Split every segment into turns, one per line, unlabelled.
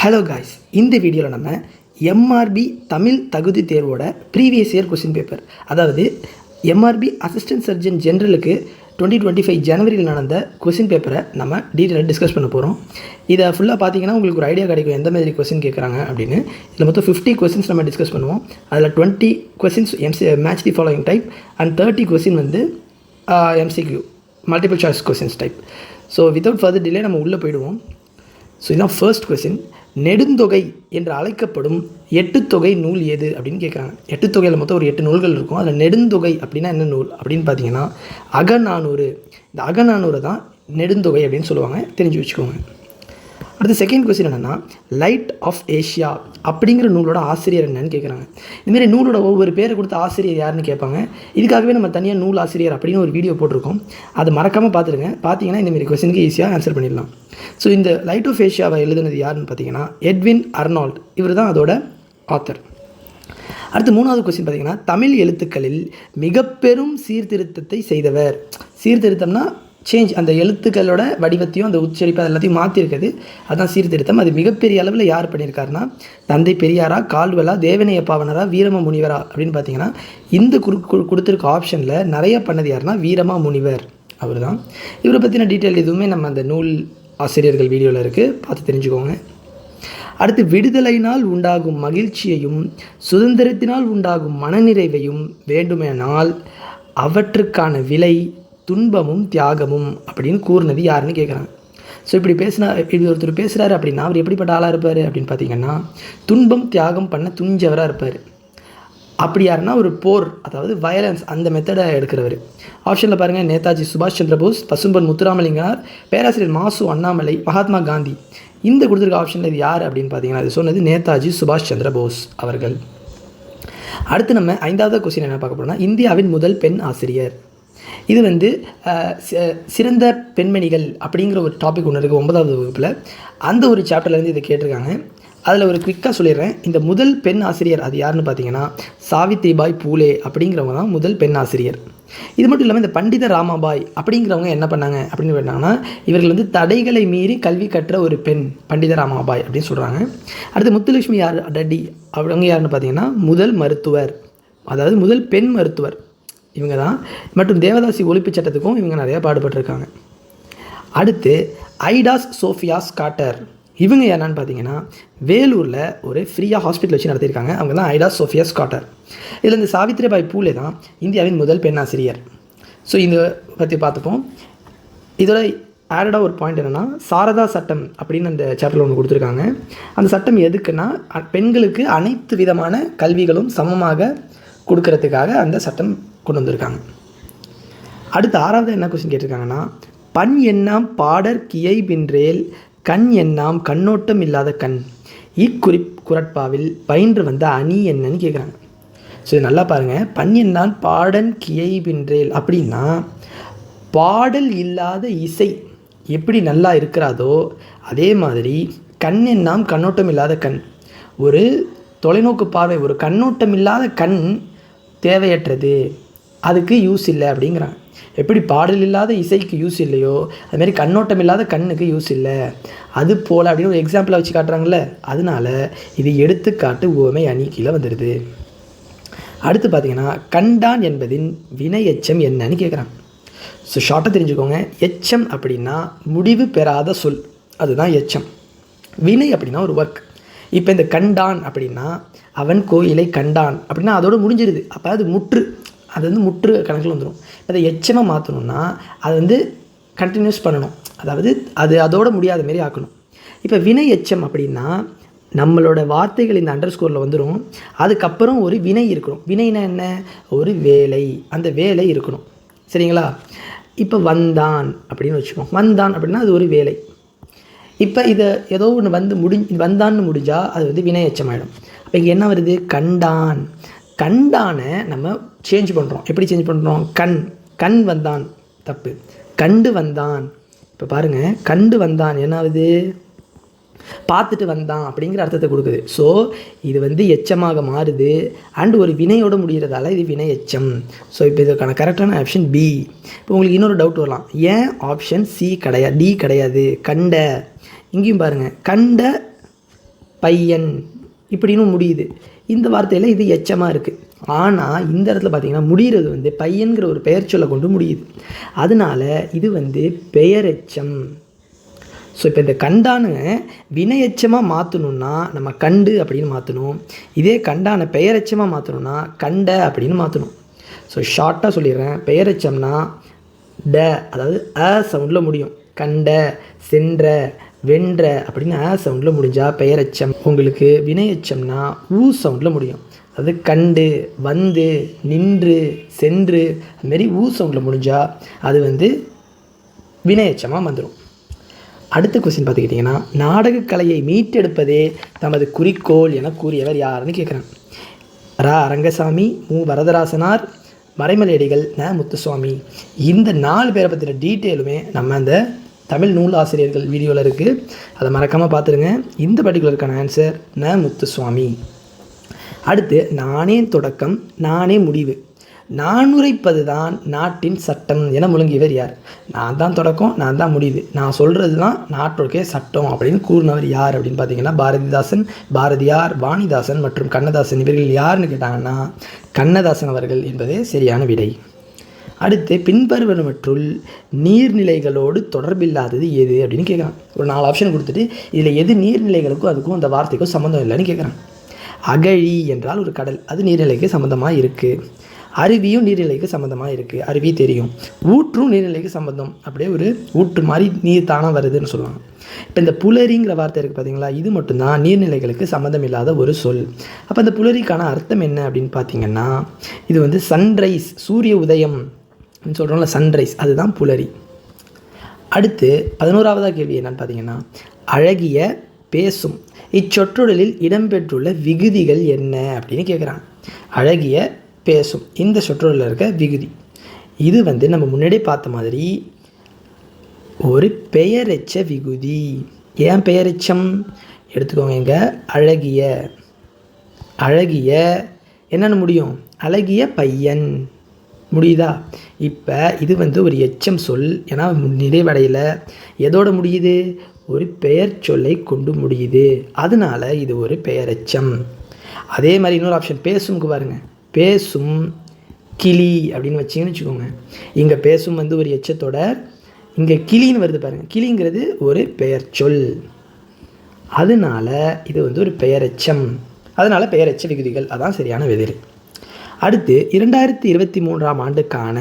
Hello guys, இந்த வீடியோவில் நம்ம எம்ஆர்பி தமிழ் தகுதி தேர்வோட ப்ரீவியஸ் இயர் கொஸ்டின் பேப்பர், அதாவது எம்ஆர்பி அசிஸ்டன்ட் சர்ஜன் ஜென்ரலுக்கு 2025 ஜனவரியில் நடந்த கொஸ்டின் பேப்பரை நம்ம டீட்டெயிலாக டிஸ்கஸ் பண்ண போகிறோம். இதை ஃபுல்லாக பார்த்தீங்கன்னா உங்களுக்கு ஒரு ஐடியா கிடைக்கும் எந்த மாதிரி கொஸ்டின் கேட்குறாங்க அப்படின்னு. இதில் மொத்தம் 50 கொஸ்டின்ஸ் நம்ம டிஸ்கஸ் பண்ணுவோம். அதில் 20 questions match the following type and 30 question வந்து MCQ multiple choice questions type. So without further delay நம்ம உள்ளே போயிடுவோம். ஸோ இதுதான் ஃபர்ஸ்ட் கொஸ்டின். நெடுந்தொகை என்று அழைக்கப்படும் எட்டுத்தொகை நூல் எது அப்படின்னு கேட்குறாங்க. எட்டுத்தொகையில் மொத்தம் ஒரு 8 நூல்கள் இருக்கும். அதில் நெடுந்தொகை அப்படின்னா என்ன நூல் அப்படின்னு பார்த்தீங்கன்னா அகநானூறு. இந்த அகநானூறு தான் நெடுந்தொகை அப்படின்னு சொல்லுவாங்க, தெரிஞ்சு வச்சுக்கோங்க. அடுத்து செகண்ட் கொஸ்டின் என்னென்னா, லைட் ஆஃப் ஏஷியா அப்படிங்கிற நூலோட ஆசிரியர் என்னன்னு கேட்குறாங்க. இதுமாரி நூலோட ஒவ்வொரு பேரை கொடுத்த ஆசிரியர் யாருன்னு கேட்பாங்க. இதுக்காகவே நம்ம தனியாக நூல் ஆசிரியர் அப்படின்னு ஒரு வீடியோ போட்டிருக்கோம், அதை மறக்காமல் பார்த்துருங்க. பார்த்தீங்கன்னா இந்தமாரி கொஸ்டினுக்கு ஈஸியாக ஆன்சர் பண்ணிடலாம். ஸோ இந்த லைட் ஆஃப் ஏஷியாவை எழுதுனது யாருன்னு பார்த்தீங்கன்னா எட்வின் அர்னால்ட். இவர் தான் அதோட ஆத்தர். அடுத்து மூணாவது கொஸ்டின் பார்த்தீங்கன்னா, தமிழ் எழுத்துக்களில் மிக பெரும் சீர்திருத்தத்தை செய்தவர். சீர்திருத்தம்னா சேஞ்ச், அந்த எழுத்துக்களோட வடிவத்தையும் அந்த உச்சரிப்பு எல்லாத்தையும் மாற்றிருக்குது, அதுதான் சீர்திருத்தம். அது மிகப்பெரிய அளவில் யார் பண்ணியிருக்காருன்னா தந்தை பெரியாரா, கால்வலா, தேவனைய பாவனரா, வீரம முனிவரா அப்படின்னு பார்த்தீங்கன்னா இந்த கொடுத்துருக்க ஆப்ஷனில் நிறைய பண்ணது யாருன்னா வீரமா முனிவர் அவர் தான். இவரை பற்றின டீட்டெயில் எதுவுமே நம்ம அந்த நூல் ஆசிரியர்கள் வீடியோவில் இருக்குது, பார்த்து தெரிஞ்சுக்கோங்க. அடுத்து விடுதலையினால் உண்டாகும் மகிழ்ச்சியையும் சுதந்திரத்தினால் உண்டாகும் மனநிறைவையும் வேண்டுமானால் அவற்றுக்கான விலை துன்பமும் தியாகமும் அப்படின்னு கூறினது யாருன்னு கேட்குறாங்க. ஸோ இப்படி ஒருத்தர் பேசுகிறாரு அப்படின்னா அவர் எப்படிப்பட்ட ஆளாக இருப்பார் அப்படின்னு பார்த்தீங்கன்னா துன்பம் தியாகம் பண்ண துஞ்சவராக இருப்பார். அப்படி யாருன்னா ஒரு போர், அதாவது வயலன்ஸ் அந்த மெத்தடை எடுக்கிறவர். ஆப்ஷனில் பாருங்கள், நேதாஜி சுபாஷ் சந்திர போஸ், பசும்பொன் முத்துராமலிங்கனார், பேராசிரியர் மாசு அண்ணாமலை, மகாத்மா காந்தி. இந்த கொடுத்துருக்க ஆப்ஷனில் இது யார் அப்படின்னு பார்த்தீங்கன்னா அது சொன்னது நேதாஜி சுபாஷ் சந்திர போஸ் அவர்கள். அடுத்து நம்ம 5வது கொஸ்டின் என்ன பார்க்க போகிறோம்னா, இந்தியாவின் முதல் பெண் ஆசிரியர். இது வந்து சிறந்த பெண்மணிகள் அப்படிங்கிற ஒரு டாபிக் ஒன்று இருக்குது 9வது வகுப்பில். அந்த ஒரு சாப்டர்லேருந்து இதை கேட்டிருக்காங்க. அதில் ஒரு குவிக்காக சொல்லிடுறேன். இந்த முதல் பெண் ஆசிரியர் அது யாருன்னு பார்த்தீங்கன்னா சாவித்ரிபாய் பூலே அப்படிங்கிறவங்க தான் முதல் பெண் ஆசிரியர். இது மட்டும் இல்லாமல் இந்த பண்டித ராமாபாய் அப்படிங்கிறவங்க என்ன பண்ணாங்க அப்படின்னு கேட்டாங்கன்னா இவர்கள் வந்து தடைகளை மீறி கல்வி கற்ற ஒரு பெண், பண்டித ராமாபாய் அப்படின்னு சொல்கிறாங்க. அடுத்து முத்துலட்சுமி ரெட்டி அவங்க யாருன்னு பார்த்தீங்கன்னா முதல் மருத்துவர், அதாவது முதல் பெண் மருத்துவர் இவங்க தான். மற்றும் தேவதாசி ஒழிப்பு சட்டத்துக்கும் இவங்க நிறையா பாடுபட்டிருக்காங்க. அடுத்து ஐடாஸ் சோஃபியா ஸ்காட்டர். இவங்க என்னன்னு பார்த்தீங்கன்னா வேலூரில் ஒரு ஃப்ரீயாக ஹாஸ்பிட்டல் வச்சு நடத்தியிருக்காங்க. அவங்க தான் ஐடாஸ் சோஃபியா ஸ்காட்டர். இதில் இந்த சாவித்ரிபாய் பூலே தான் இந்தியாவின் முதல் பெண் ஆசிரியர். ஸோ இதை பற்றி பார்த்துப்போம். இதோட ஆடடாக ஒரு பாயிண்ட் என்னென்னா சாரதா சட்டம் அப்படின்னு அந்த சாப்டரில் ஒன்று கொடுத்துருக்காங்க. அந்த சட்டம் எதுக்குன்னா பெண்களுக்கு அனைத்து விதமான கல்விகளும் சமமாக கொடுக்கறதுக்காக அந்த சட்டம் கொண்டு வந்திருக்காங்க. அடுத்து 6வது என்ன கொஸ்டின் கேட்டிருக்காங்கன்னா, பண் எண்ணாம் பாடற் கியைபின்றேல் கண் எண்ணாம் கண்ணோட்டம் இல்லாத கண் குரட்பாவில் பயின்று வந்த அணி என்னன்னு கேட்குறாங்க. ஸோ இது நல்லா பாருங்கள். பண் எண்ணான் பாடன் கியைபின்றேல் அப்படின்னா பாடல் இல்லாத இசை எப்படி நல்லா இருக்கிறாதோ அதே மாதிரி கண் எண்ணாம் கண்ணோட்டம் இல்லாத கண், ஒரு தொலைநோக்கு பார்வை, ஒரு கண்ணோட்டம் இல்லாத கண் தேவையற்றது, அதுக்கு யூஸ் இல்லை அப்படிங்கிறாங்க. எப்படி பாடல் இல்லாத இசைக்கு யூஸ் இல்லையோ அதுமாரி கண்ணோட்டம் இல்லாத கண்ணுக்கு யூஸ் இல்லை, அது போல் அப்படின்னு ஒரு எக்ஸாம்பிளாக வச்சு காட்டுறாங்கல்ல, அதனால இது எடுத்துக்காட்டு உவமை அணி கீழே வந்துடுது. அடுத்து பார்த்தீங்கன்னா கண்டான் என்பதின் வினை எச்சம் என்னன்னு கேட்குறாங்க. ஸோ ஷார்ட்டாக தெரிஞ்சுக்கோங்க. எச்சம் அப்படின்னா முடிவு பெறாத சொல், அதுதான் எச்சம். வினை அப்படின்னா ஒரு ஒர்க். இப்போ இந்த கண்டான் அப்படின்னா அவன் கோயிலை கண்டான் அப்படின்னா அதோடு முடிஞ்சிருது. அப்போ அது முற்று, அது வந்து முற்று கணக்கில் வந்துடும். அதை எச்சமாக மாற்றணும்னா அது வந்து கண்டினியூஸ் பண்ணணும், அதாவது அது அதோடு முடியாத மாரி ஆக்கணும். இப்போ வினை எச்சம் அப்படின்னா நம்மளோட வார்த்தைகள் இந்த அண்டர்ஸ்கோரில் வந்துடும். அதுக்கப்புறம் ஒரு வினை இருக்கணும். வினைனா என்ன? ஒரு வேலை, அந்த வேலை இருக்கணும். சரிங்களா? இப்போ வந்தான் அப்படின்னு வச்சுக்கோம். வந்தான் அப்படின்னா அது ஒரு வேலை. இப்போ இதை ஏதோ ஒன்று வந்தான்னு முடிஞ்சால் அது வந்து வினை எச்சமாயிடும். அப்போ இங்கே என்ன வருது? கண்டான். கண்டானை நம்ம சேஞ்ச் பண்ணுறோம். எப்படி சேஞ்ச் பண்ணுறோம்? கண் வந்தான், தப்பு, கண்டு வந்தான். இப்போ பாருங்கள், கண்டு வந்தான் என்ன ஆகுது? பார்த்துட்டு வந்தான் அப்படிங்கிற அர்த்தத்தை கொடுக்குது. ஸோ இது வந்து எச்சமாக மாறுது அண்ட் ஒரு வினையோடு முடிகிறதால இது வினை எச்சம். ஸோ இப்போ இதுக்கான கரெக்டான ஆப்ஷன் பி. இப்போ உங்களுக்கு இன்னொரு டவுட் வரலாம், ஏன் ஆப்ஷன் சி கிடையாது, டி கிடையாது? கண்ட, இங்கேயும் பாருங்கள், கண்ட பையன் இப்படின்னு முடியுது. இந்த வார்த்தையில் இது எச்சமாக இருக்குது. ஆனால் இந்த இடத்துல பார்த்திங்கன்னா முடிகிறது வந்து பையன்கிற ஒரு பெயர் சொல்ல கொண்டு முடியுது. அதனால் இது வந்து பெயரெச்சம். ஸோ இப்போ இந்த கண்டான வினையெச்சமாக மாற்றணுன்னா நம்ம கண்டு அப்படின்னு மாற்றணும். இதே கண்டான பெயரெச்சமாக மாற்றணுன்னா கண்ட அப்படின்னு மாற்றணும். ஸோ ஷார்ட்டாக சொல்லிடுறேன். பெயரெச்சம்னா ட, அதாவது அ சவுண்டில் முடியும். கண்ட, சென்ற, வென்ற அப்படின்னு அ சவுண்டில் முடிஞ்சால் பெயரெச்சம். உங்களுக்கு வினையெச்சம்னா ஊ சவுண்டில் முடியும். அதாவது கண்டு, வந்து, நின்று, சென்று அதுமாரி ஊ சவுண்டில் முடிஞ்சால் அது வந்து வினையெச்சமாக வந்துடும். அடுத்த கொஸ்டின் பார்த்துக்கிட்டிங்கன்னா, நாடகக்கலையை மீட்டெடுப்பதே தமது குறிக்கோள் என கூறியவர் யாருன்னு கேட்குறாங்க. ரா அரங்கசாமி, மு வரதராசனார், மறைமலையடிகள், ந முத்துசுவாமி. இந்த 4 பேரை பற்றின டீட்டெயிலுமே நம்ம அந்த தமிழ் நூல் ஆசிரியர்கள் வீடியோவில் இருக்குது. அதை மறக்காமல் பார்த்துருங்க. இந்த பர்டிகுலருக்கான ஆன்சர் ந முத்துசுவாமி. அடுத்து நானே தொடக்கம் நானே முடிவு, நான் உரைப்பது தான் நாட்டின் சட்டம் என முழங்கியவர் யார்? நான் தான் தொடக்கம், நான் தான் முடிவு, நான் சொல்கிறது தான் நாட்டோடைய சட்டம் அப்படின்னு கூறினவர் யார் அப்படின்னு பார்த்தீங்கன்னா பாரதிதாசன், பாரதியார், வாணிதாசன் மற்றும் கண்ணதாசன். இவர்கள் யாருன்னு கேட்டாங்கன்னா கண்ணதாசன் அவர்கள் என்பதே சரியான விடை. அடுத்து பின்வருவனவற்றுள் நீர்நிலைகளோடு தொடர்பில்லாதது எது அப்படின்னு கேட்குறான். ஒரு 4 ஆப்ஷன் கொடுத்துட்டு இதில் எது நீர்நிலைகளுக்கும் அதுக்கும் அந்த வார்த்தைக்கும் சம்மந்தம் இல்லைன்னு கேட்குறான். அகழி என்றால் ஒரு கடல், அது நீர்நிலைக்கு சம்மந்தமாக இருக்குது. அருவியும் நீர்நிலைக்கு சம்மந்தமாக இருக்குது, அருவி தெரியும். ஊற்றும் நீர்நிலைக்கு சம்மந்தம், அப்படியே ஒரு ஊற்று மாதிரி நீர் தானாக வருதுன்னு சொல்லுவாங்க. இப்போ இந்த புலரிங்கிற வார்த்தை இருக்குது பார்த்தீங்களா, இது மட்டும்தான் நீர்நிலைகளுக்கு சம்மந்தம் இல்லாத ஒரு சொல். அப்போ இந்த புலரிக்கான அர்த்தம் என்ன அப்படின்னு பார்த்தீங்கன்னா, இது வந்து சன்ரைஸ், சூரிய உதயம் சொல்கிறோம்ல, சன்ரைஸ், அதுதான் புலரி. அடுத்து 11வது கேள்வி என்னன்னு பார்த்தீங்கன்னா, அழகிய, பேசும் இச்சொற்றொடலில் இடம்பெற்றுள்ள விகுதிகள் என்ன அப்படின்னு கேட்குறாங்க. அழகிய, பேசும் இந்த சொற்றொடரில் இருக்க விகுதி இது வந்து நம்ம முன்னாடியே பார்த்த மாதிரி ஒரு பெயரெச்ச விகுதி. ஏன் பெயரெச்சம் எடுத்துக்கோங்க. இங்கே அழகிய, அழகிய என்னென்னு முடியும்? அழகிய பையன் முடியுதா? இப்போ இது வந்து ஒரு எச்சம் சொல், ஏன்னா நிறைவடையில் எதோட முடியுது? ஒரு பெயர் சொல்லை கொண்டு முடியுது. அதனால இது ஒரு பெயரெச்சம். அதே மாதிரி இன்னொரு ஆப்ஷன் பேசும்க்கு பாருங்கள். பேசும் கிளி அப்படின்னு வச்சிங்கன்னு வச்சுக்கோங்க. இங்கே பேசும் வந்து ஒரு எச்சத்தொடர், இங்கே கிளின்னு வருது பாருங்கள். கிளிங்கிறது ஒரு பெயர் சொல், அதனால இது வந்து ஒரு பெயரெச்சம். அதனால் பெயரெச்ச விகுதிகள் அதான் சரியான விதிர். அடுத்து 2023ஆம் ஆண்டுக்கான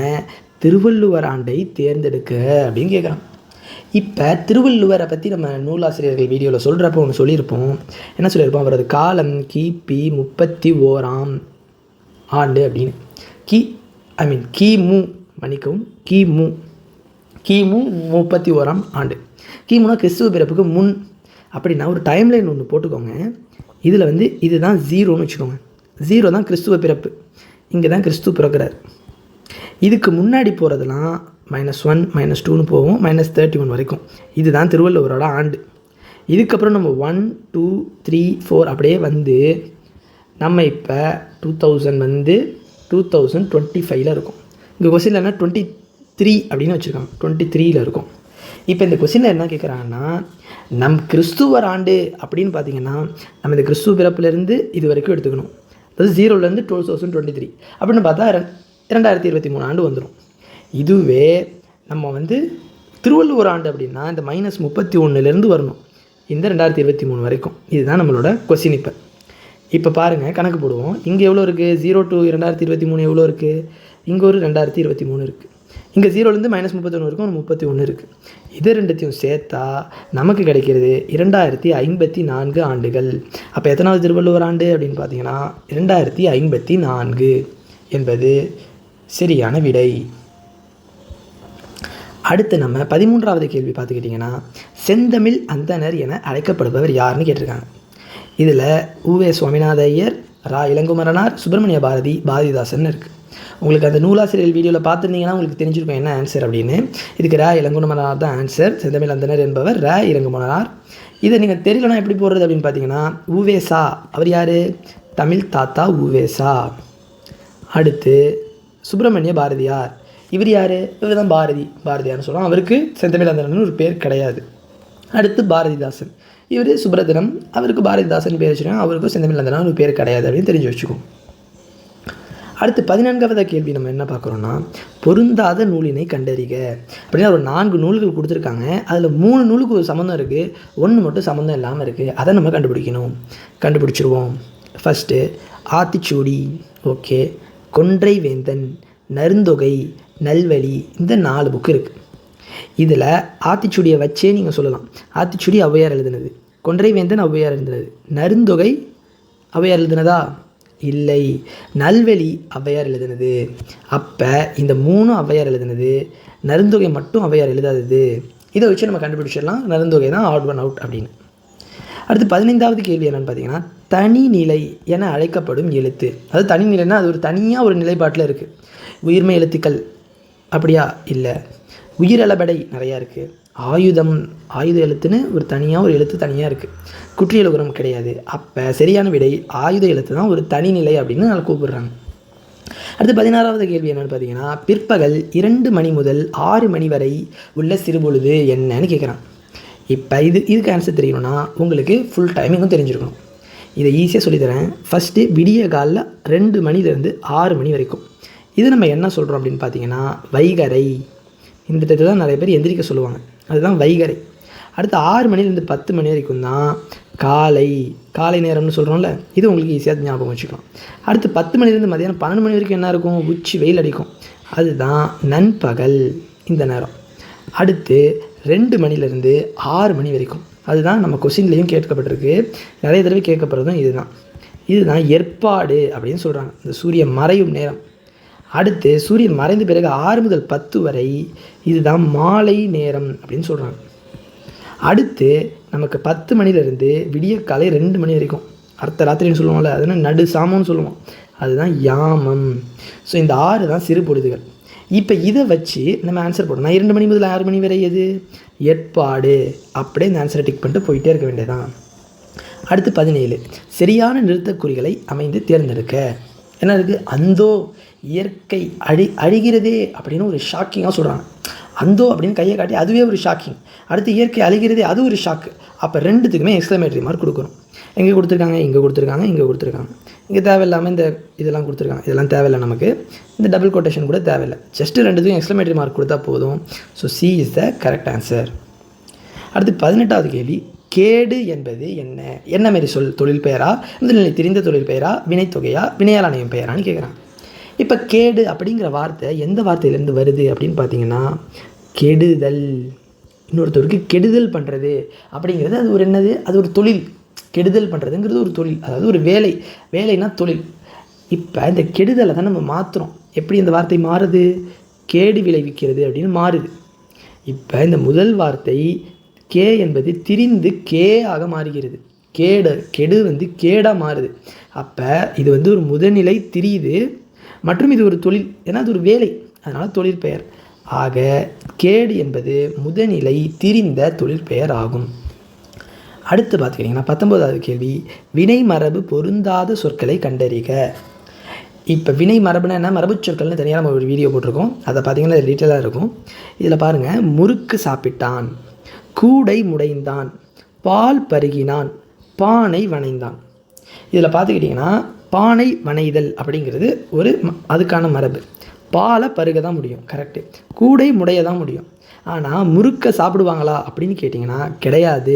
திருவள்ளுவர் ஆண்டை தேர்ந்தெடுக்க அப்படின்னு கேட்குறான். இப்போ திருவள்ளுவரை பற்றி நம்ம நூலாசிரியர்கள் வீடியோவில் சொல்கிறப்போ ஒன்று சொல்லியிருப்போம். என்ன சொல்லியிருப்போம்? அவரது காலம் கிபி 31ஆம் ஆண்டு அப்படின்னு. கிமு மன்னிக்கவும், கிமு 31ஆம் ஆண்டு. கிமுனா கிறிஸ்துவ பிறப்புக்கு முன் அப்படின்னா ஒரு டைம்லைன் ஒன்று போட்டுக்கோங்க. இதில் வந்து இதுதான் 0ன்னு வச்சுக்கோங்க. 0 தான் கிறிஸ்துவ பிறப்பு, இங்கே தான் கிறிஸ்துவ பிறக்கிறார். இதுக்கு முன்னாடி போகிறதுலாம் -1 -2ன்னு போகும், -31 வரைக்கும். இதுதான் திருவள்ளுவரோட ஆண்டு. இதுக்கப்புறம் நம்ம 1 2 3 4 அப்படியே வந்து நம்ம இப்போ 2000 வந்து 2025 இருக்கும். இங்கே கொஸ்டினில் என்ன 23 அப்படின்னு வச்சுருக்காங்க, 23 இருக்கும். இப்போ இந்த கொஸ்டினில் என்ன கேட்குறாங்கன்னா, நம் கிறிஸ்துவர் ஆண்டு அப்படின்னு பார்த்தீங்கன்னா நம்ம இந்த கிறிஸ்துவ பிறப்புலேருந்து இது வரைக்கும் எடுத்துக்கணும். அதாவது 0லேருந்து 2023 அப்படின்னு பார்த்தா 2023 ஆண்டு வந்துடும். இதுவே நம்ம வந்து திருவள்ளுவர் ஆண்டு அப்படின்னா இந்த -31லேருந்து வரணும் இந்த 2023 வரைக்கும். இதுதான் நம்மளோட கொஸ்டின். இப்போ பாருங்கள், கணக்கு போடுவோம். இங்கே எவ்வளோ இருக்குது? 0 to 2023 எவ்வளோ இருக்குது? இங்கே ஒரு 2023 இருக்குது. இங்கே 0லேருந்து -31 இருக்கும், ஒரு 31 இருக்குது. இது ரெண்டுத்தையும் சேர்த்தா நமக்கு கிடைக்கிறது 2054 ஆண்டுகள். அப்போ எத்தனாவது திருவள்ளுவர் ஆண்டு அப்படின்னு பார்த்தீங்கன்னா 2054 என்பது சரியான விடை. அடுத்து நம்ம 13வது கேள்வி பார்த்துக்கிட்டிங்கன்னா, செந்தமிழ் அந்தணர் என அழைக்கப்படுபவர் யாருன்னு கேட்டிருக்காங்க. இதில் உவே சுவாமிநாத ஐயர், ரா இளங்குமரனார், சுப்பிரமணிய பாரதி, பாரதிதாசன் இருக்குது. உங்களுக்கு அந்த நூலாசிரியர் வீடியோவில் பார்த்துருந்தீங்கன்னா உங்களுக்கு தெரிஞ்சிருக்கும் என்ன ஆன்சர் அப்படின்னு. இதுக்கு ரா இளங்குமரனார் தான் ஆன்சர். செந்தமிழ் அந்தணர் என்பவர் ரா இளங்குமரனார். இதை நீங்கள் தெரியலனா எப்படி போடுறது அப்படின்னு பார்த்தீங்கன்னா, உவேசா அவர் யார்? தமிழ் தாத்தா உவேசா. அடுத்து சுப்பிரமணிய பாரதியார், இவர் யார்? இவர் தான் பாரதியார்னு சொல்கிறோம். அவருக்கு செந்தமிழ் அந்தணர்னு ஒரு பேர் கிடையாது. அடுத்து பாரதிதாசன். இவர் சுப்ரதனம், அவருக்கு பாரதிதாசன் பேர் வச்சுருக்காங்க, அவருக்கும் செந்தமிழ் ஒரு பேர் கிடையாது அப்படின்னு தெரிஞ்சு வச்சுக்கோம். அடுத்து 14வது கேள்வி நம்ம என்ன பார்க்குறோன்னா, பொருந்தாத நூலினை கண்டறிக. அப்படின்னா ஒரு 4 நூல்கள் கொடுத்துருக்காங்க, அதில் 3 நூலுக்கு ஒரு சம்மந்தம் இருக்குது, 1 மட்டும் சம்மந்தம் இல்லாமல் இருக்குது, அதை நம்ம கண்டுபிடிக்கணும். கண்டுபிடிச்சிருவோம். ஃபஸ்ட்டு ஆத்திச்சூடி, ஓகே, கொன்றை வேந்தன், நருந்தொகை, நல்வழி, இந்த 4 புக்கு இருக்குது. இதில் ஆத்திச்சூடியை வச்சே நீங்கள் சொல்லலாம். ஆத்திச்சூடி ஔவையார் எழுதுனது, கொன்றை வேந்தன் ஔவையார் எழுதுனது, நருந்தொகை ஔவையார் எழுதுனதா? இல்லை, நல்வழி ஔவையார் எழுதுனது. அப்போ இந்த 3 ஔவையார் எழுதுனது, நருந்தொகை மட்டும் ஔவையார் எழுதாதது. இதை வச்சு நம்ம கண்டுபிடிச்சிடலாம், நருந்தொகை தான் ஆட் ஒன் அவுட் அப்படின்னு. அடுத்து 15வது கேள்வி என்னென்னு பார்த்தீங்கன்னா, தனிநிலை என அழைக்கப்படும் எழுத்து. அதாவது தனிநிலைன்னா அது ஒரு தனியாக ஒரு நிலைப்பாட்டில் இருக்குது. உயிர்மை எழுத்துக்கள் அப்படியா? இல்லை. உயிரளபடை நிறையா இருக்குது. ஆயுத எழுத்துன்னு ஒரு தனியாக ஒரு எழுத்து தனியாக இருக்குது. குற்றியலுகரம் கிடையாது. அப்போ சரியான விடை ஆயுத எழுத்து தான் ஒரு தனிநிலை அப்படின்னு நான் கூப்பிடுறாங்க. அடுத்து 16வது கேள்வி என்னென்னு பார்த்தீங்கன்னா, பிற்பகல் 2 மணி முதல் 6 மணி வரை உள்ள சிறுபொழுது என்னன்னு கேட்குறான். இப்போ இதுக்கு ஆன்சர் தெரியணும்னா உங்களுக்கு ஃபுல் டைமிங்கும் தெரிஞ்சிருக்கணும். இதை ஈஸியாக சொல்லித்தரேன். ஃபஸ்ட்டு விடிய காலில் 2 மணிலேருந்து 6 மணி வரைக்கும் இது நம்ம என்ன சொல்கிறோம் அப்படின்னு பார்த்தீங்கன்னா, வைகரை. இந்த இடத்துல தான் நிறைய பேர் எந்திரிக்க சொல்லுவாங்க, அதுதான் வைகரை. அடுத்து 6 மணிலேருந்து 10 மணி வரைக்கும் தான் காலை நேரம்னு சொல்கிறோம்ல, இது உங்களுக்கு ஈஸியாக ஞாபகம் வச்சுக்கலாம். அடுத்து 10 மணிலேருந்து மதியானம் 12 மணி வரைக்கும் என்ன இருக்கும்? உச்சி வெயில் அடிக்கும், அதுதான் நண்பகல் இந்த நேரம். அடுத்து 2 மணிலேருந்து 6 மணி வரைக்கும், அதுதான் நம்ம கொஸ்டின்லேயும் கேட்கப்பட்டிருக்கு, நிறைய தடவை கேட்கப்படுறதும் இதுதான் ஏற்பாடு அப்படின்னு சொல்கிறாங்க, இந்த சூரியன் மறையும் நேரம். அடுத்து சூரியன் மறைந்த பிறகு 6 முதல் 10 வரை இதுதான் மாலை நேரம் அப்படின்னு சொல்கிறாங்க. அடுத்து நமக்கு 10 மணிலேருந்து விடிய காலை 2 மணி வரைக்கும் அர்த்த ராத்திரின்னு சொல்லுவோம்ல, அதுதான் நடு சாமம்னு சொல்லுவோம், அதுதான் யாமம். ஸோ இந்த 6 தான் சிறு பொழுதுகள். இப்போ இதை வச்சு நம்ம ஆன்சர் போடணும். 2 மணி முதல் 6 மணி வரை எது? ஏற்பாடு. அப்படியே இந்த ஆன்சரை டிக் பண்ணிட்டு போயிட்டே இருக்க வேண்டியதான். அடுத்து 17 சரியான நிறுத்தக்குறிகளை அமைந்து தேர்ந்தெடுக்க. என்ன இருக்குது? அந்தோ இயற்கை அழிகிறதே அப்படின்னு ஒரு ஷாக்கிங்காக சொல்கிறாங்க. அந்தோ அப்படின்னு கையை காட்டி அதுவே ஒரு ஷாக்கிங். அடுத்து இயற்கை அழிகிறதே, அது ஒரு ஷாக்கு. அப்போ ரெண்டுத்துக்குமே எக்ஸ்க்ளமேட்டரி மார்க் கொடுக்கணும். எங்கே கொடுத்துருக்காங்க? இங்கே கொடுத்துருக்காங்க, இங்கே கொடுத்துருக்காங்க. இங்கே தேவையில்லாமல் இந்த இதெல்லாம் கொடுத்துருக்காங்க, இதெல்லாம் தேவையில்லை நமக்கு. இந்த டபுள் கொட்டேஷன் கூட தேவையில்லை, ஜஸ்ட்டு ரெண்டுத்துக்கும் எக்ஸ்க்ளமேட்டரி மார்க் கொடுத்தா போதும். So C is the correct answer. அடுத்து 18வது கேள்வி, கேடு என்பது என்ன மாரி சொல்? தொழில் பெயரா, முதல்நிலை தெரிந்த தொழில் பெயரா, வினைத்தொகையா, வினையால் அணையும் பெயரான்னு கேட்குறாங்க. இப்போ கேடு அப்படிங்கிற வார்த்தை எந்த வார்த்தையிலேருந்து வருது அப்படின்னு பார்த்தீங்கன்னா, கெடுதல். இன்னொருத்தருக்கு கெடுதல் பண்ணுறது அப்படிங்கிறது அது ஒரு என்னது? அது ஒரு தொழில். கெடுதல் பண்ணுறதுங்கிறது ஒரு தொழில், அதாவது ஒரு வேலைனா தொழில். இப்போ இந்த கெடுதலை தான் நம்ம மாற்றுறோம். எப்படி இந்த வார்த்தை மாறுது? கேடு விளைவிக்கிறது அப்படின்னு மாறுது. இப்போ இந்த முதல் வார்த்தை கே என்பது திரிந்து கே ஆக மாறுகிறது. கெடு வந்து கேடாக மாறுது. அப்போ இது வந்து ஒரு முதல்நிலை திரியுது, மற்றும் இது ஒரு தொழில், ஏன்னா அது ஒரு வேலை, அதனால் தொழிற்பெயர். ஆக கேடு என்பது முதல்நிலை திரிந்த தொழிற்பெயர் ஆகும். அடுத்து பார்த்துக்கிட்டிங்கன்னா 19வது கேள்வி, வினை மரபு பொருந்தாத சொற்களை கண்டறிக. இப்போ வினை மரபுனா என்ன? மரபு சொற்கள்னு தனியாக நம்ம ஒரு வீடியோ போட்டிருக்கோம், அதை பார்த்திங்கன்னா டீட்டெயிலாக இருக்கும். இதில் பாருங்கள், முறுக்கு சாப்பிட்டான், கூடை முடைந்தான், பால் பருகினான், பானை வனைந்தான். இதில் பார்த்துக்கிட்டிங்கன்னா பானை வனைதல் அப்படிங்கிறது ஒரு அதுக்கான மரபு. பாலை பருக தான் முடியும், கரெக்டு. கூடை முடைய தான் முடியும். ஆனால் முறுக்கை சாப்பிடுவாங்களா அப்படின்னு கேட்டிங்கன்னா கிடையாது.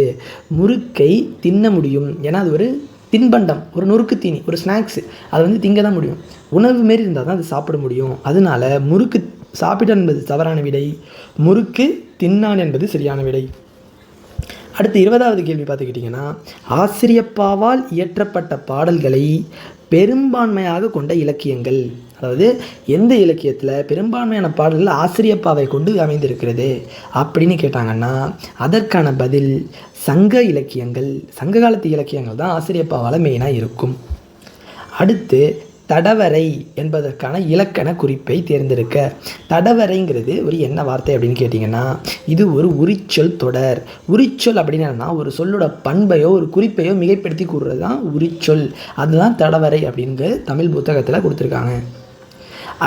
முறுக்கை தின்ன முடியும், ஏன்னா அது ஒரு தின்பண்டம், ஒரு நொறுக்கு தீனி, ஒரு ஸ்நாக்ஸு, அதை வந்து திங்க தான் முடியும். உணவு மாரி இருந்தால் தான் அது சாப்பிட முடியும். அதனால முறுக்கு சாப்பிட்டான் என்பது தவறான விடை, முறுக்கு தின்னான் என்பது சரியான விடை. அடுத்து 20வது கேள்வி பார்த்துக்கிட்டிங்கன்னா, ஆசிரியப்பாவால் இயற்றப்பட்ட பாடல்களை பெரும்பான்மையாக கொண்ட இலக்கியங்கள். அதாவது எந்த இலக்கியத்தில் பெரும்பான்மையான பாடல்கள் ஆசிரியப்பாவை கொண்டு அமைந்திருக்கிறது அப்படின்னு கேட்டாங்கன்னா அதற்கான பதில் சங்க இலக்கியங்கள். சங்க காலத்து இலக்கியங்கள் தான் ஆசிரியப்பாவால் மெயினாக இருக்கும். அடுத்து தடவரை என்பதற்கான இலக்கண குறிப்பை தேர்ந்தெடுக்க. தடவரைங்கிறது ஒரு என்ன வார்த்தை அப்படின்னு கேட்டிங்கன்னா, இது ஒரு உரிச்சொல் தொடர். உரிச்சொல் அப்படின்னா ஒரு சொல்லோட பண்பையோ ஒரு குறிப்பையோ மிகைப்படுத்தி கூறுறது தான் உரிச்சொல். அதுதான் தடவரை அப்படிங்கிற தமிழ் புத்தகத்தில் கொடுத்துருக்காங்க.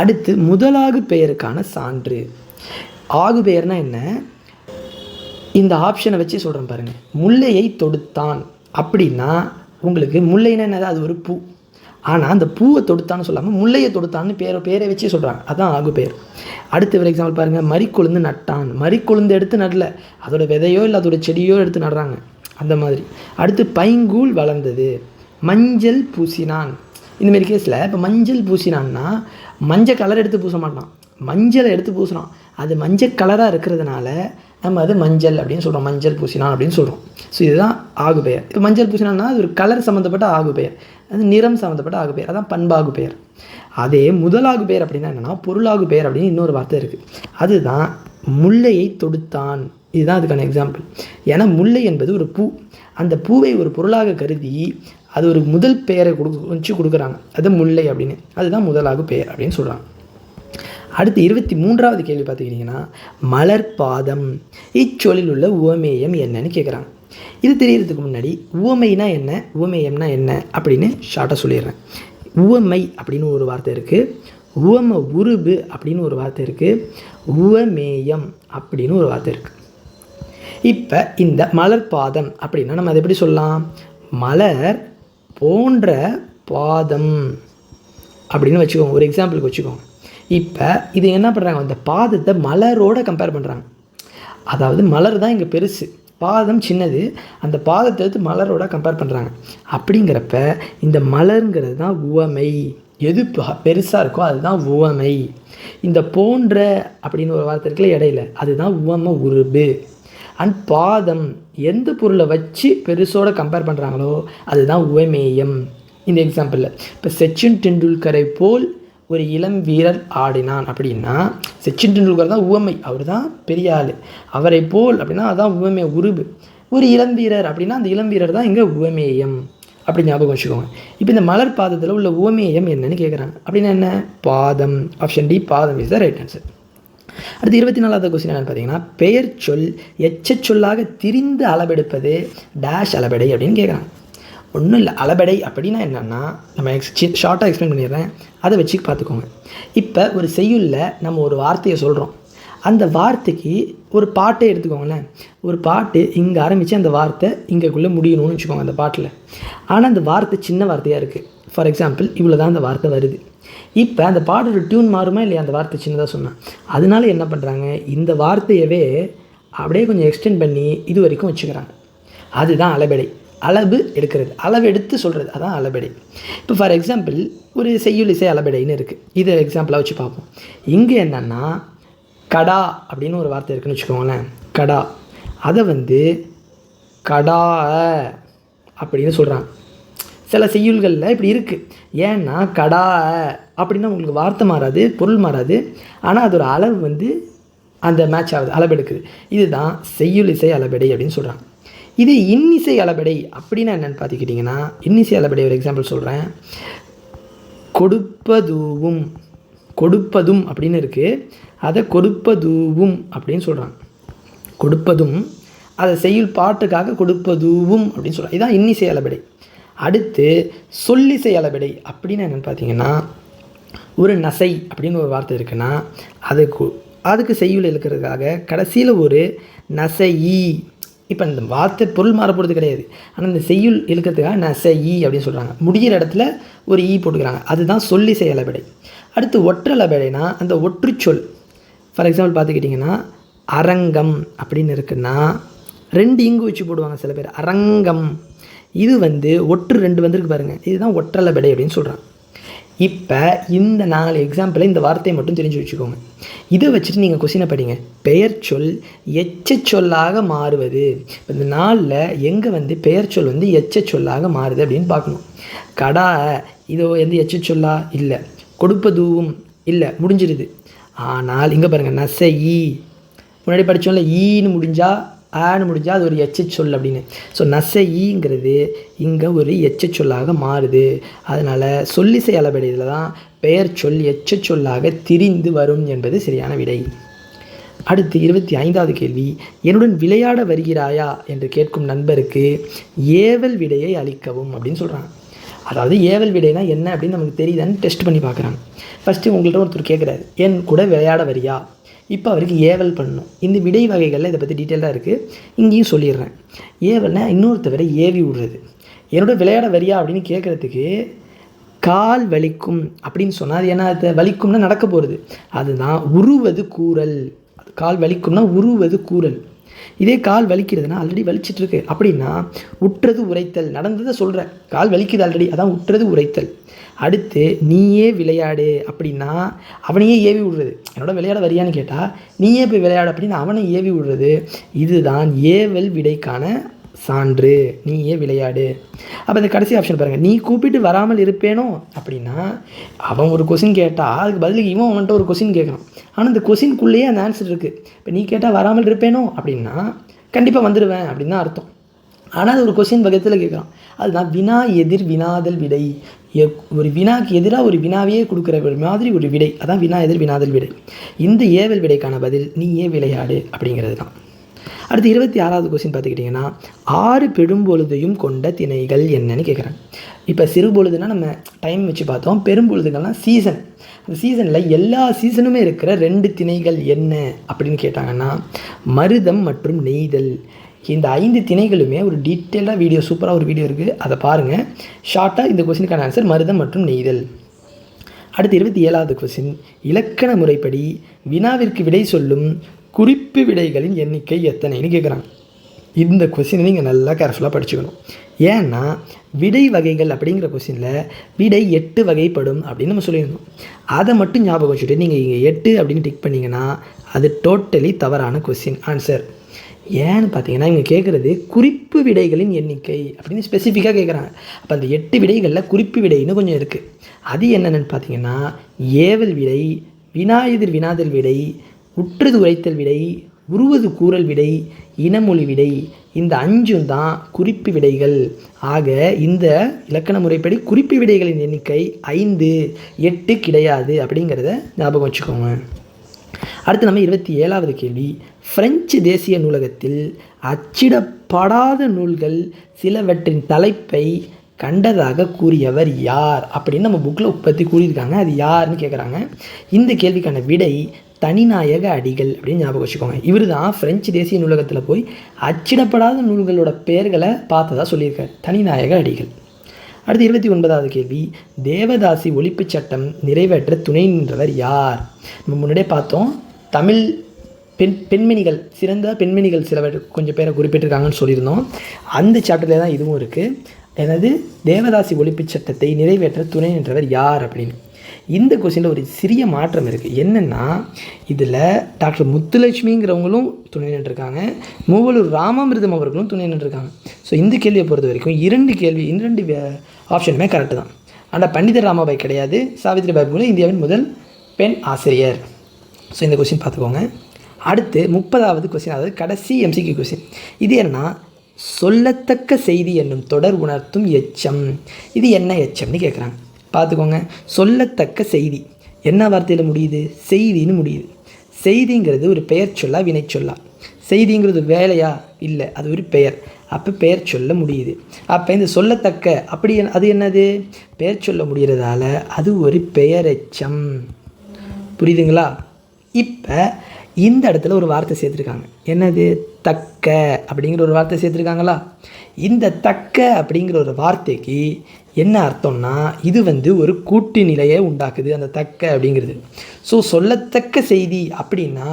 அடுத்து முதலாகு பெயருக்கான சான்று. ஆகு பெயர்னா என்ன? இந்த ஆப்ஷனை வச்சு சொல்கிறேன் பாருங்கள். முல்லையை தொடுத்தான் அப்படின்னா உங்களுக்கு முல்லைன்னா என்னது, அது ஒரு பூ. ஆனால் அந்த பூவை தொடுத்தான்னு சொல்லாமல் முல்லையை தொடுத்தான்னு பேரை வச்சு சொல்கிறாங்க, அதுதான் ஆகு பெயர். அடுத்த ஒரு எக்ஸாம்பிள் பாருங்கள். மறிக்கொழுந்து நட்டான். மறிக்கொழுந்து எடுத்து நடல, அதோட விதையோ இல்லை அதோட செடியோ எடுத்து நடுறாங்க, அந்த மாதிரி. அடுத்து பைங்கூழ் வளர்ந்தது. மஞ்சள் பூசினான். இந்தமாரி கேஸில் இப்போ மஞ்சள் பூசினான்னா மஞ்சள் கலர் எடுத்து பூச மாட்டான், மஞ்சளை எடுத்து பூசுகிறான். அது மஞ்சள் கலராக இருக்கிறதுனால நம்ம அது மஞ்சள் அப்படின்னு சொல்கிறோம், மஞ்சள் பூசினான் அப்படின்னு சொல்கிறோம். ஸோ இதுதான் ஆகு பெயர். இப்போ மஞ்சள் பூசினான்னா அது ஒரு கலர் சம்மந்தப்பட்ட ஆகு பெயர், அது நிறம் சம்மந்தப்பட்ட ஆகு பெயர், அதான் பண்பாகு பெயர். அதே முதலாகு பெயர் அப்படின்னா என்னென்னா பொருளாகு பெயர் அப்படின்னு இன்னொரு வார்த்தை இருக்குது, அதுதான் முல்லையை தொடுத்தான். இதுதான் அதுக்கான எக்ஸாம்பிள். ஏன்னா முல்லை என்பது ஒரு பூ, அந்த பூவை ஒரு பொருளாக கருதி அது ஒரு முதல் பெயரை வச்சு கொடுக்குறாங்க, அது முல்லை அப்படின்னு, அதுதான் முதலாகு பெயர் அப்படின்னு சொல்கிறாங்க. அடுத்து 23வது கேள்வி பார்த்துக்கிட்டிங்கன்னா மலர்பாதம். இச்சொல்லில் உள்ள உவமேயம் என்னன்னு கேட்குறாங்க. இது தெரியறதுக்கு முன்னாடி உவமைனா என்ன, உவமேயம்னா என்ன அப்படின்னு ஷார்ட்டாக சொல்லிடுறேன். உவமை அப்படின்னு ஒரு வார்த்தை இருக்குது, உவம உருபு அப்படின்னு ஒரு வார்த்தை இருக்குது, உவமேயம் அப்படின்னு ஒரு வார்த்தை இருக்குது. இப்போ இந்த மலர்பாதம் அப்படின்னா நம்ம அதை எப்படி சொல்லலாம், மலர் போன்ற பாதம் அப்படின்னு வச்சுக்கோங்க, ஒரு எக்ஸாம்பிளுக்கு வச்சுக்கோங்க. இப்போ இது என்ன பண்ணுறாங்க, அந்த பாதத்தை மலரோடு கம்பேர் பண்ணுறாங்க. அதாவது மலர் தான் இங்கே பெருசு, பாதம் சின்னது, அந்த பாதத்தை எடுத்து மலரோட கம்பேர் பண்ணுறாங்க. அப்படிங்கிறப்ப இந்த மலருங்கிறது தான் உவமை, எது பெருசாக இருக்கோ அதுதான் உவமை. இந்த போன்ற அப்படின்னு ஒரு வார்த்தை இருக்குல்ல இடையில, அதுதான் உவம உருபு. அண்ட் பாதம் எந்த பொருளை வச்சு பெருசோட கம்பேர் பண்ணுறாங்களோ அதுதான் உவமேயம். இந்த எக்ஸாம்பிளில் இப்போ சச்சின் டெண்டுல்கரை போல் ஒரு இளம் வீரர் ஆடினான் அப்படின்னா சச்சின் டெண்டுல்கர் தான் உவமை, அவர் தான் பெரிய ஆள். அவரை போல் அப்படின்னா அதுதான் உவமே உருபு. ஒரு இளம் வீரர் அப்படின்னா அந்த இளம் வீரர் தான் இங்கே உவமேயம் அப்படி ஞாபகம் வச்சுக்கோங்க. இப்போ இந்த மலர் பாதத்தில் உள்ள உவமேயம் என்னன்னு கேட்குறாங்க. அப்படின்னா என்ன, பாதம். ஆப்ஷன் டி, பாதம் இஸ் த ரைட் ஆன்சர். அடுத்து 24வது கொஸ்டின் என்னென்னு பார்த்தீங்கன்னா பெயர் சொல் எச்ச சொல்லாக திரிந்து அளபெடுப்பது டேஷ் அளபெடை அப்படின்னு கேட்குறாங்க. ஒன்றும் இல்லை, அளபெடை அப்படின்னா என்னென்னா நம்ம ஷார்ட்டாக எக்ஸ்பிளைன் பண்ணிடுறேன், அதை வச்சு பார்த்துக்கோங்க. இப்போ ஒரு செய்யுளில் நம்ம ஒரு வார்த்தையை சொல்கிறோம், அந்த வார்த்தைக்கு ஒரு பாட்டை எடுத்துக்கோங்களேன். ஒரு பாட்டு இங்கே ஆரம்பித்து அந்த வார்த்தை இங்கேக்குள்ளே முடியணும்னு வச்சுக்கோங்க அந்த பாட்டில். ஆனால் அந்த வார்த்தை சின்ன வார்த்தையாக இருக்குது. ஃபார் எக்ஸாம்பிள் இவ்வளோ தான் அந்த வார்த்தை வருது. இப்போ அந்த பாட்டோட டியூன் மாறுமா இல்லையா, அந்த வார்த்தை சின்னதாக சொன்னேன். அதனால என்ன பண்ணுறாங்க, இந்த வார்த்தையவே அப்படியே கொஞ்சம் எக்ஸ்டெண்ட் பண்ணி இது வரைக்கும் வச்சுக்கிறாங்க. அதுதான் அளபெடை. அளவு எடுக்கிறது, அளவு எடுத்து சொல்கிறது, அதான் அளபெடை. இப்போ ஃபார் எக்ஸாம்பிள் ஒரு செய்யுள் இசை அளபெடைன்னு இருக்குது, இதை எக்ஸாம்பிளாக வச்சு பார்ப்போம். இங்கே என்னென்னா கடா அப்படின்னு ஒரு வார்த்தை இருக்குதுன்னு வச்சுக்கோங்களேன், கடா, அதை கடா அப்படின்னு சொல்கிறாங்க. சில செய்யுள்களில் இப்படி இருக்குது. ஏன்னா கடா அப்படின்னா உங்களுக்கு வார்த்தை மாறாது, பொருள் மாறாது, ஆனால் அதோட அளவு அந்த மேட்ச் ஆகுது, அளபெடுக்குது. இதுதான் செய்யுள் இசை அளபெடை அப்படின்னு சொல்கிறாங்க. இது இன்னிசை அளபெடை அப்படின்னா என்னென்னு பார்த்துக்கிட்டிங்கன்னா, இன்னிசை அளபெடை ஒரு எக்ஸாம்பிள் சொல்கிறேன். கொடுப்பதூவும், கொடுப்பதும் அப்படின்னு இருக்குது, அதை கொடுப்பதூவும் அப்படின்னு சொல்கிறாங்க. கொடுப்பதும் அதை செய்யுள் பாட்டுக்காக கொடுப்பதூவும் அப்படின்னு சொல்கிறாங்க. இதுதான் இன்னிசை அளபெடை. அடுத்து சொல்லிசை அளபெடை அப்படின்னா என்னென்னு பார்த்தீங்கன்னா, ஒரு நசை அப்படின்னு ஒரு வார்த்தை இருக்குன்னா அதுக்கு செய்யுள் இருக்கிறதுக்காக கடைசியில் ஒரு நசையி. இப்போ இந்த வார்த்தை பொருள் மாறப்படுறது கிடையாது, ஆனால் இந்த செய்யுள் இருக்கிறதுக்காக நசையி அப்படின்னு சொல்கிறாங்க. முடிகிற இடத்துல ஒரு ஈ போட்டுக்கிறாங்க, அதுதான் சொல்லிசை அளபெடை. அடுத்து ஒற்றளபெடைனா அந்த ஒற்றுச்சொல். ஃபார் எக்ஸாம்பிள் பார்த்துக்கிட்டிங்கன்னா அரங்கம் அப்படின்னு இருக்குன்னா 2 இங்கு வச்சு போடுவாங்க சில பேர், அரங்கம். இது ஒற்று 2 வந்திருக்கு பாருங்கள், இதுதான் ஒற்றளபெடை அப்படின்னு சொல்கிறாங்க. இப்போ இந்த 4 எக்ஸாம்பிளை இந்த வார்த்தையை மட்டும் தெரிஞ்சு வச்சுக்கோங்க. இதை வச்சுட்டு நீங்கள் கொஸ்டினை படிங்க. பெயர் சொல் எச்ச சொல்லாக மாறுவது. இந்த 4ல் எங்கே பெயர் சொல் எச்ச சொல்லாக மாறுது அப்படின்னு பார்க்கணும். கடா இதோ எச்ச சொல்லா இல்லை, கொடுப்பதுவும் இல்லை, முடிஞ்சிருது. ஆனால் இங்கே பாருங்கள், நசையி முன்னாடி படித்தோம்ல, ஈன்னு முடிஞ்சால் ஆன்னு முடிஞ்சால் அது ஒரு எச்ச சொல் அப்படின்னு. ஸோ நசைங்கிறது இங்கே ஒரு எச்ச சொல்லாக மாறுது. அதனால் சொல்லிசை அளபெடையில் தான் பெயர் சொல் எச்ச சொல்லாக திரிந்து வரும் என்பது சரியான விடை. அடுத்து 25வது கேள்வி, என்னுடன் விளையாட வருகிறாயா என்று கேட்கும் நண்பருக்கு ஏவல் விடையை அளிக்கவும் அப்படின்னு சொல்கிறாங்க. அதாவது ஏவல் விடைனா என்ன அப்படின்னு நமக்கு தெரியுதான்னு டெஸ்ட் பண்ணி பார்க்குறாங்க. ஃபஸ்ட்டு உங்கள்கிட்ட ஒருத்தர் கேட்குறாரு, என் கூட விளையாட வரியா, இப்போ அவருக்கு ஏவல் பண்ணணும். இந்த விடை வகைகளில் இதை பற்றி டீட்டெயிலாக இருக்குது, இங்கேயும் சொல்லிடுறேன். ஏவல்னா இன்னொருத்தவரை ஏவி விடுறது. என்னோட விளையாட வரியா அப்படின்னு கேட்குறதுக்கு கால் வலிக்கும் அப்படின்னு சொன்னால் அது என்ன, அது வலிக்கும்னா நடக்க போகிறது, அதுதான் உருவது கூறல். கால் வலிக்கும்னா உருவது கூறல். இதே கால் வலிக்கிறதுனா ஆல்ரெடி வலிச்சிட்ருக்கு அப்படின்னா உற்றது உரைத்தல். நடந்ததை சொல்கிறேன், கால் வலிக்குது ஆல்ரெடி, அதான் உற்றது உரைத்தல். அடுத்து நீயே விளையாடு அப்படின்னா அவனையே ஏவி விடுறது. என்னோட விளையாட வரியான்னு கேட்டால் நீயே போய் விளையாடு அப்படின்னு அவனை ஏவி விடுறது. இதுதான் ஏவல் விடைக்கான சான்று, நீயே விளையாடு. அப்போ இந்த கடைசி ஆப்ஷன் பாருங்கள், நீ கூப்பிட்டு வராமல் இருப்பேனோ அப்படின்னா அவன் ஒரு கொஸ்டின் கேட்டால் அதுக்கு பதிலுக்கு இவன் அவன்கிட்ட ஒரு கொஸ்டின் கேட்கணும். ஆனால் இந்த கொஸ்டின்குள்ளேயே அந்த ஆன்சர் இருக்குது. இப்போ நீ கேட்டால் வராமல் இருப்பேனோ அப்படின்னா கண்டிப்பாக வந்துடுவேன் அப்படின்னு தான் அர்த்தம். ஆனால் அது ஒரு கொஸ்டின் பக்கத்தில் கேட்குறான். அதுதான் வினா எதிர் வினாதல் விடை. ஒரு வினாக்கு எதிராக ஒரு வினாவையே கொடுக்குற ஒரு மாதிரி ஒரு விடை, அதான் வினா எதிர் வினாதல் விடை. இந்த ஏவல் விடைக்கான பதில் நீயே விளையாடு அப்படிங்கிறது தான். அடுத்து 26வது கொஸ்டின் பார்த்துக்கிட்டிங்கன்னா 6 பெரும்பொழுதையும் கொண்ட திணைகள் என்னன்னு கேட்குறாங்க. இப்போ சிறுபொழுதுனா நம்ம டைம் வச்சு பார்த்தோம், பெரும்பொழுதுகள்லாம் சீசன். அந்த சீசனில் எல்லா சீசனுமே இருக்கிற 2 திணைகள் என்ன அப்படின்னு கேட்டாங்கன்னா மருதம் மற்றும் நெய்தல். இந்த 5 திணைகளுமே ஒரு டீட்டெயிலாக வீடியோ, சூப்பராக ஒரு வீடியோ இருக்குது, அதை பாருங்கள். ஷார்ட்டாக இந்த கொஸ்டினுக்கான ஆன்சர் மருதம் மற்றும் நெய்தல். அடுத்து 27வது கொஸ்டின், இலக்கண முறைப்படி வினாவிற்கு விடை சொல்லும் குறிப்பு விடைகளின் எண்ணிக்கை எத்தனைன்னு கேட்குறாங்க. இந்த கொஸ்டினை நீங்கள் நல்லா கேர்ஃபுல்லாக படிச்சுக்கணும். ஏன்னா விடை வகைகள் அப்படிங்கிற கொஸ்டினில் விடை 8 வகைப்படும் அப்படின்னு நம்ம சொல்லியிருந்தோம். அதை மட்டும் ஞாபகம் வச்சுட்டு நீங்கள் இங்கே 8 அப்படின்னு டிக் பண்ணிங்கன்னா அது டோட்டலி தவறான கொஸ்டின் ஆன்சர். ஏன்னு பார்த்தீங்கன்னா இவங்க கேட்குறது குறிப்பு விடைகளின் எண்ணிக்கை அப்படின்னு ஸ்பெசிஃபிக்காக கேட்குறாங்க. அப்போ அந்த 8 விடைகளில் குறிப்பு விடைன்னு கொஞ்சம் இருக்குது. அது என்னென்னு பார்த்தீங்கன்னா ஏவல் விடை, வினா எதிர் வினாதல் விடை, உற்றது உரைத்தல் விடை, உருவது கூறல் விடை, இனமொழி விடை. இந்த 5 தான் குறிப்பு விடைகள். ஆக இந்த இலக்கண முறைப்படி குறிப்பு விடைகளின் எண்ணிக்கை 5, 8 கிடையாது அப்படிங்கிறத ஞாபகம் வச்சுக்கோங்க. அடுத்து நம்ம 27வது கேள்வி, பிரெஞ்சு தேசிய நூலகத்தில் அச்சிடப்படாத நூல்கள் சிலவற்றின் தலைப்பை கண்டதாக கூறியவர் யார் அப்படின்னு நம்ம புக்கில் பற்றி கூறியிருக்காங்க. அது யாருன்னு கேட்குறாங்க. இந்த கேள்விக்கான விடை தனிநாயக அடிகள் அப்படின்னு ஞாபகம் வச்சுக்கோங்க. இவர் தான் பிரெஞ்சு தேசிய நூலகத்தில் போய் அச்சிடப்படாத நூல்களோட பெயர்களை பார்த்ததா சொல்லியிருக்கார், தனிநாயக அடிகள். அடுத்து 29வது கேள்வி, தேவதாசி ஒழிப்பு சட்டம் நிறைவேற்ற துணை நின்றவர் யார்? நம்ம முன்னாடியே பார்த்தோம், தமிழ் பெண்மணிகள், சிறந்த பெண்மணிகள் சிலவர் கொஞ்சம் பேரை குறிப்பிட்டிருக்காங்கன்னு சொல்லியிருந்தோம். அந்த சாப்டரில் தான் இதுவும் இருக்குது. எனது தேவதாசி ஒழிப்பு சட்டத்தை நிறைவேற்ற துணை நின்றவர் யார் அப்படின்னு. இந்த கொஸ்டினில் ஒரு சிறிய மாற்றம் இருக்குது. என்னென்னா இதில் டாக்டர் முத்துலட்சுமிங்கிறவங்களும் துணை நின்றுருக்காங்க, மூவலூர் ராமாமிர்தம் அவர்களும் துணை நின்றுருக்காங்க. ஸோ இந்த கேள்வியை பொறுத்த வரைக்கும் 2 ஆப்ஷனுமே கரெக்டு தான். ஆனால் பண்டிதர் ராமாபாய் கிடையாது. சாவித்ரிபாய் பூலே இந்தியாவின் முதல் பெண் ஆசிரியர். ஸோ இந்த கொஸ்டின் பார்த்துக்கோங்க. அடுத்து 30வது கொஸ்டின், அதாவது கடைசி எம்சிக்யூ கொஸ்டின். இது என்னன்னா சொல்லத்தக்க செய்தி என்னும் தொடர் உணர்த்தும் எச்சம். இது என்ன எச்சம்னு கேட்குறாங்க. பார்த்துக்கோங்க, சொல்லத்தக்க செய்தி என்ன வார்த்தையில் முடியுது? செய்தின்னு முடியுது. செய்திங்கிறது ஒரு பெயர் சொல்லா வினை சொல்லா? செய்திங்கிறது வேலையா? இல்லை, அது ஒரு பெயர். அப்போ பெயர் சொல்ல முடியுது. அப்போ இந்த சொல்லத்தக்க அப்படி அது என்னது? பெயர் சொல்ல முடிகிறதால அது ஒரு பெயரெச்சம். புரியுதுங்களா? இப்போ இந்த இடத்துல ஒரு வார்த்தை சேர்த்துருக்காங்க. என்னது? தக்க அப்படிங்கிற ஒரு வார்த்தை சேர்த்துருக்காங்களா? இந்த தக்க அப்படிங்கிற ஒரு வார்த்தைக்கு என்ன அர்த்தம்னா இது ஒரு கூட்டு நிலையை உண்டாக்குது, அந்த தக்க அப்படிங்கிறது. ஸோ சொல்லத்தக்க செய்தி அப்படின்னா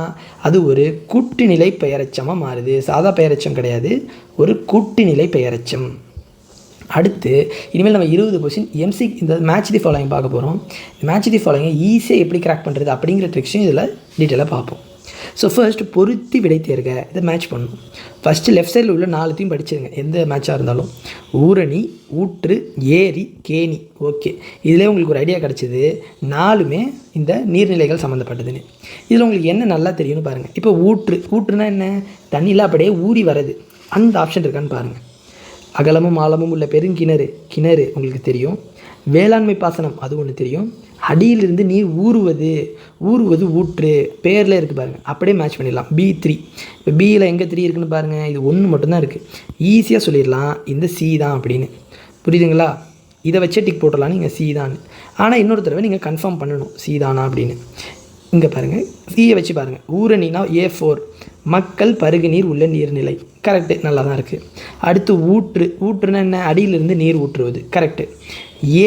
அது ஒரு கூட்டுநிலை பெயரெச்சமாக மாறுது. சாதா பெயரெச்சம் கிடையாது, ஒரு கூட்டுநிலை பெயரெச்சம். அடுத்து இனிமேல் நம்ம 20 கொஸ்டின் எம்சி இந்த மேட்ச் தி ஃபாலோயிங் பார்க்க போகிறோம். மேட்ச் தி ஃபாலோயிங்கை ஈஸியாக எப்படி கிராக் பண்ணுறது அப்படிங்கிற ட்ரிக்ஸையும் இதில் டீட்டெயிலாக பார்ப்போம். ஸோ ஃபர்ஸ்ட் பொருத்தி விடை தேர்க, இதை மேட்ச் பண்ணணும். ஃபஸ்ட்டு லெஃப்ட் சைடில் உள்ள 4த்தையும் படிச்சிருங்க, எந்த மேட்சாக இருந்தாலும். ஊரணி, ஊற்று, ஏரி, கேணி. ஓகே, இதிலே உங்களுக்கு ஒரு ஐடியா கிடச்சிது, 4மே இந்த நீர்நிலைகள் சம்மந்தப்பட்டதுன்னு. இதில் உங்களுக்கு என்ன நல்லா தெரியும்னு பாருங்கள். இப்போ ஊற்றுனா என்ன? தண்ணியில் அப்படியே ஊறி வர்றது. அந்த ஆப்ஷன் இருக்கான்னு பாருங்கள். அகலமும் ஆழமும் உள்ள பெருங்கிணறு, கிணறு உங்களுக்கு தெரியும். வேளாண்மை பாசனம் அது ஒன்று தெரியும். அடியிலிருந்து நீர் ஊறுவது ஊற்று, பேரில் இருக்குது பாருங்கள். அப்படியே மேட்ச் பண்ணிடலாம். B3. இப்போ பியில் எங்கே 3 இருக்குன்னு பாருங்கள், இது 1 மட்டும்தான் இருக்குது. ஈஸியாக சொல்லிடலாம் இந்த C தான் அப்படின்னு. புரியுதுங்களா? இதை வச்சே டிக் போட்டுடலாம் நீங்கள் C தான். ஆனால் இன்னொரு தடவை நீங்கள் கன்ஃபார்ம் பண்ணணும் C தானா அப்படின்னு. இங்கே பாருங்கள், சியை வச்சு பாருங்கள். ஊரணினா A4, மக்கள் பருகுநீர் உள்ள நீர்நிலை. கரெக்டு, நல்லா தான் இருக்குது. அடுத்து ஊற்று, ஊற்றுனா என்ன, அடியிலிருந்து நீர் ஊற்றுவது. கரெக்டு.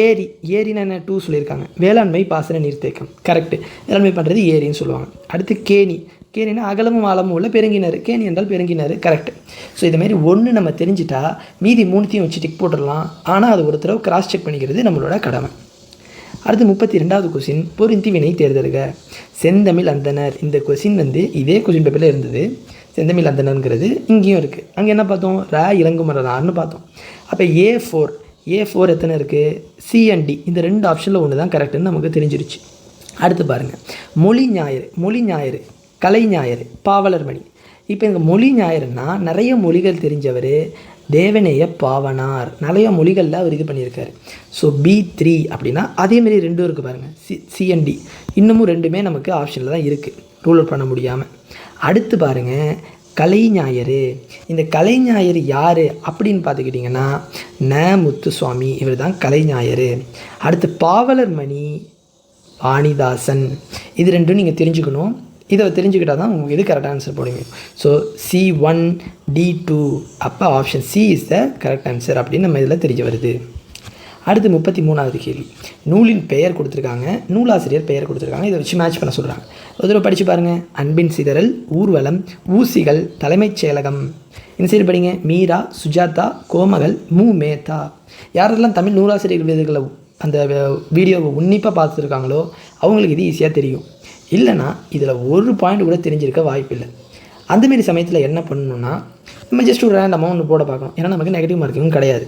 ஏரி, ஏரினா என்ன, 2 சொல்லியிருக்காங்க. வேளாண்மை பாசன நீர்த்தேக்கம். கரெக்டு, வேளாண்மை பண்ணுறது ஏரின்னு சொல்லுவாங்க. அடுத்து கேணி, கேணினா அகலமும் ஆழமும் உள்ள பெருங்கினார். கேணி என்றால் பெருங்கினார். கரெக்டு. ஸோ இதுமாரி ஒன்று நம்ம தெரிஞ்சிட்டா மீதி 3த்தையும் வச்சு டிக் போட்டுடலாம். ஆனால் அது ஒரு தடவை கிராஸ் செக் பண்ணிக்கிறது நம்மளோட கடமை. அடுத்து 32வது கொஸ்டின், பொருந்தி வினை தேர்ந்தெடுக்க. செந்தமிழ் அந்தனர். இந்த கொஸ்டின் இதே கொஸ்டின் பேப்பரில் இருந்தது. செந்தமிழ் அந்தனருங்கிறது இங்கேயும் இருக்குது. அங்கே என்ன பார்த்தோம், இளங்குமரனார்னு பார்த்தோம். அப்போ A4 எத்தனை இருக்குது, C and D இந்த 2 ஆப்ஷனில் ஒன்று தான் கரெக்டுன்னு நமக்கு தெரிஞ்சிருச்சு. அடுத்து பாருங்கள், மொழி ஞாயிறு, கலை ஞாயிறு, பாவலர் மணி. இப்போ இங்கே மொழி ஞாயிறுனா நிறைய மொழிகள் தெரிஞ்சவர் தேவநேய பாவனார். நிறைய மொழிகளில் அவர் இது பண்ணியிருக்காரு. ஸோ B3 அப்படின்னா அதேமாரி 2 இருக்குது பாருங்கள், C and D இன்னமும் 2மே நமக்கு ஆப்ஷனில் தான் இருக்குது, ரூல் அவுட் பண்ண முடியாமல். அடுத்து பாருங்கள், கலை ஞாயிறு. இந்த கலை ஞாயிறு யார் அப்படின்னு பார்த்துக்கிட்டிங்கன்னா முத்துசுவாமி, இவர் தான் கலை ஞாயிறு. அடுத்து பாவலர் மணி வாணிதாசன். இது 2ம் நீங்கள் தெரிஞ்சுக்கணும். இதை தெரிஞ்சுக்கிட்டால் தான் உங்களுக்கு எது கரெக்டாக ஆன்சர் போடுவீங்க. ஸோ C1 D2 அப்போ option C is the correct answer அப்படின்னு நம்ம இதில் தெரிய வருது. அடுத்து 33வது கேள்வி, நூலின் பெயர் கொடுத்துருக்காங்க, நூலாசிரியர் பெயர் கொடுத்துருக்காங்க. இதை வச்சு மேட்ச் பண்ண சொல்கிறாங்க. ஒரு தடவை படித்து பாருங்கள். அன்பின் சிதறல், ஊர்வலம், ஊசிகள், தலைமைச் செயலகம். இந்த சைடு படிங்க. மீரா, சுஜாதா, கோமகள், மேத்தா. யாரெல்லாம் தமிழ் நூலாசிரியர் விருதுகளை அந்த வீடியோவை உன்னிப்பாக பார்த்துருக்காங்களோ அவங்களுக்கு இது ஈஸியாக தெரியும். இல்லைனா இதில் ஒரு பாயிண்ட் கூட தெரிஞ்சிருக்க வாய்ப்பில்லை. அந்தமாரி சமயத்தில் என்ன பண்ணணுன்னா நம்ம ஜஸ்ட் ஒரு ரேண்டமாக ஒன்று போட பார்க்கணும். ஏன்னா நமக்கு நெகட்டிவ் மார்க்கிங்கும் கிடையாது.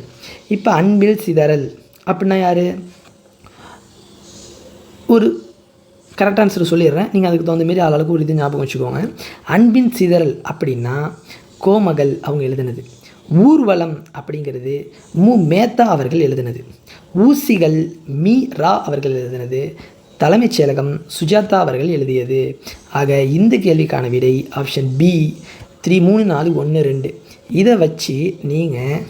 இப்போ அன்பில் சிதறல் அப்படின்னா யார், ஒரு கரெக்ட் ஆன்சர் சொல்லிடுறேன், நீங்கள் அதுக்கு தகுந்த மாரி ஆளுக்கு ஒரு இது ஞாபகம் வச்சுக்கோங்க. அன்பின் சிதறல் அப்படின்னா கோமகள் அவங்க எழுதுனது. ஊர்வலம் அப்படிங்கிறது மேத்தா அவர்கள் எழுதினது. ஊசிகள் ரா அவர்கள் எழுதினது. தலைமைச் செயலகம் சுஜாதா அவர்கள் எழுதியது. ஆக இந்த கேள்விக்கான விடை ஆப்ஷன் B 3, 4, 1, 2. இதை வச்சு நீங்கள்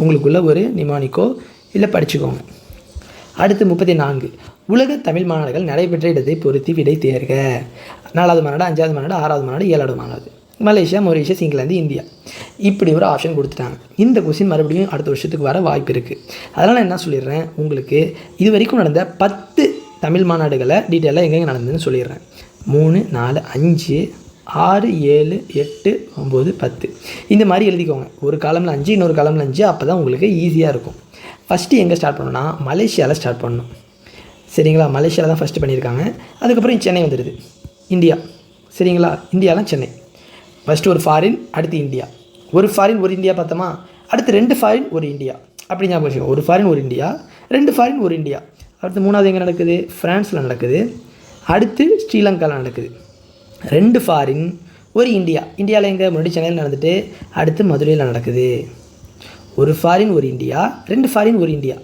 உங்களுக்குள்ள ஒரு நிமானிக்கோ இல்லை படிச்சுக்கோங்க. அடுத்து 34, உலக தமிழ் மாநாடுகள் நடைபெற்ற இடத்தை பொறுத்து விடை தேர்க. 4வது மாநாடு, 5வது மாநாடு, 6வது மாநாடு, 7வது மாநாடு. Malaysia, Mauritius, England, India. இப்படி ஒரு ஆப்ஷன் கொடுத்துட்டாங்க. இந்த கொஸ்டின் மறுபடியும் அடுத்த வருஷத்துக்கு வர வாய்ப்பு இருக்குது. அதனால் நான் என்ன சொல்லிடுறேன், உங்களுக்கு இது வரைக்கும் நடந்த 10 தமிழ் மாநாடுகளை டீட்டெயிலாக எங்கெங்கே நடந்ததுன்னு சொல்லிடுறேன். 3, 4, 5, 6, 7, 8, 9, 10 இந்த மாதிரி எழுதிக்கோங்க. ஒரு காலமில் 5, இன்னொரு காலமில் 5. அப்போ தான் உங்களுக்கு ஈஸியாக இருக்கும். ஃபஸ்ட்டு எங்கே ஸ்டார்ட் பண்ணணும்னா மலேசியாவில் ஸ்டார்ட் பண்ணணும். சரிங்களா, மலேசியாவில் தான் ஃபஸ்ட்டு பண்ணியிருக்காங்க. அதுக்கப்புறம் சென்னை வந்துடுது, இந்தியா. சரிங்களா, இந்தியாலாம் சென்னை. ஃபஸ்ட்டு ஒரு ஃபாரின், அடுத்து இந்தியா. ஒரு ஃபாரின் ஒரு இந்தியா பார்த்தோமா, அடுத்து 2 ஃபாரின் ஒரு இந்தியா. அப்படி ஞாபகம் வச்சுக்கோங்க. ஒரு ஃபாரின் ஒரு இந்தியா, 2 ஃபாரின் ஒரு இந்தியா. அடுத்து 3வது எங்கே நடக்குது, ஃப்ரான்ஸில் நடக்குது. அடுத்து ஸ்ரீலங்காவில் நடக்குது. 2 ஃபாரின் ஒரு இந்தியா. இந்தியாவில் எங்கே, முன்னாடி சென்னையில் நடந்துட்டு அடுத்து மதுரையில் நடக்குது. ஒரு ஃபாரின் ஒரு இந்தியா, 2 ஃபாரின் ஒரு இந்தியா.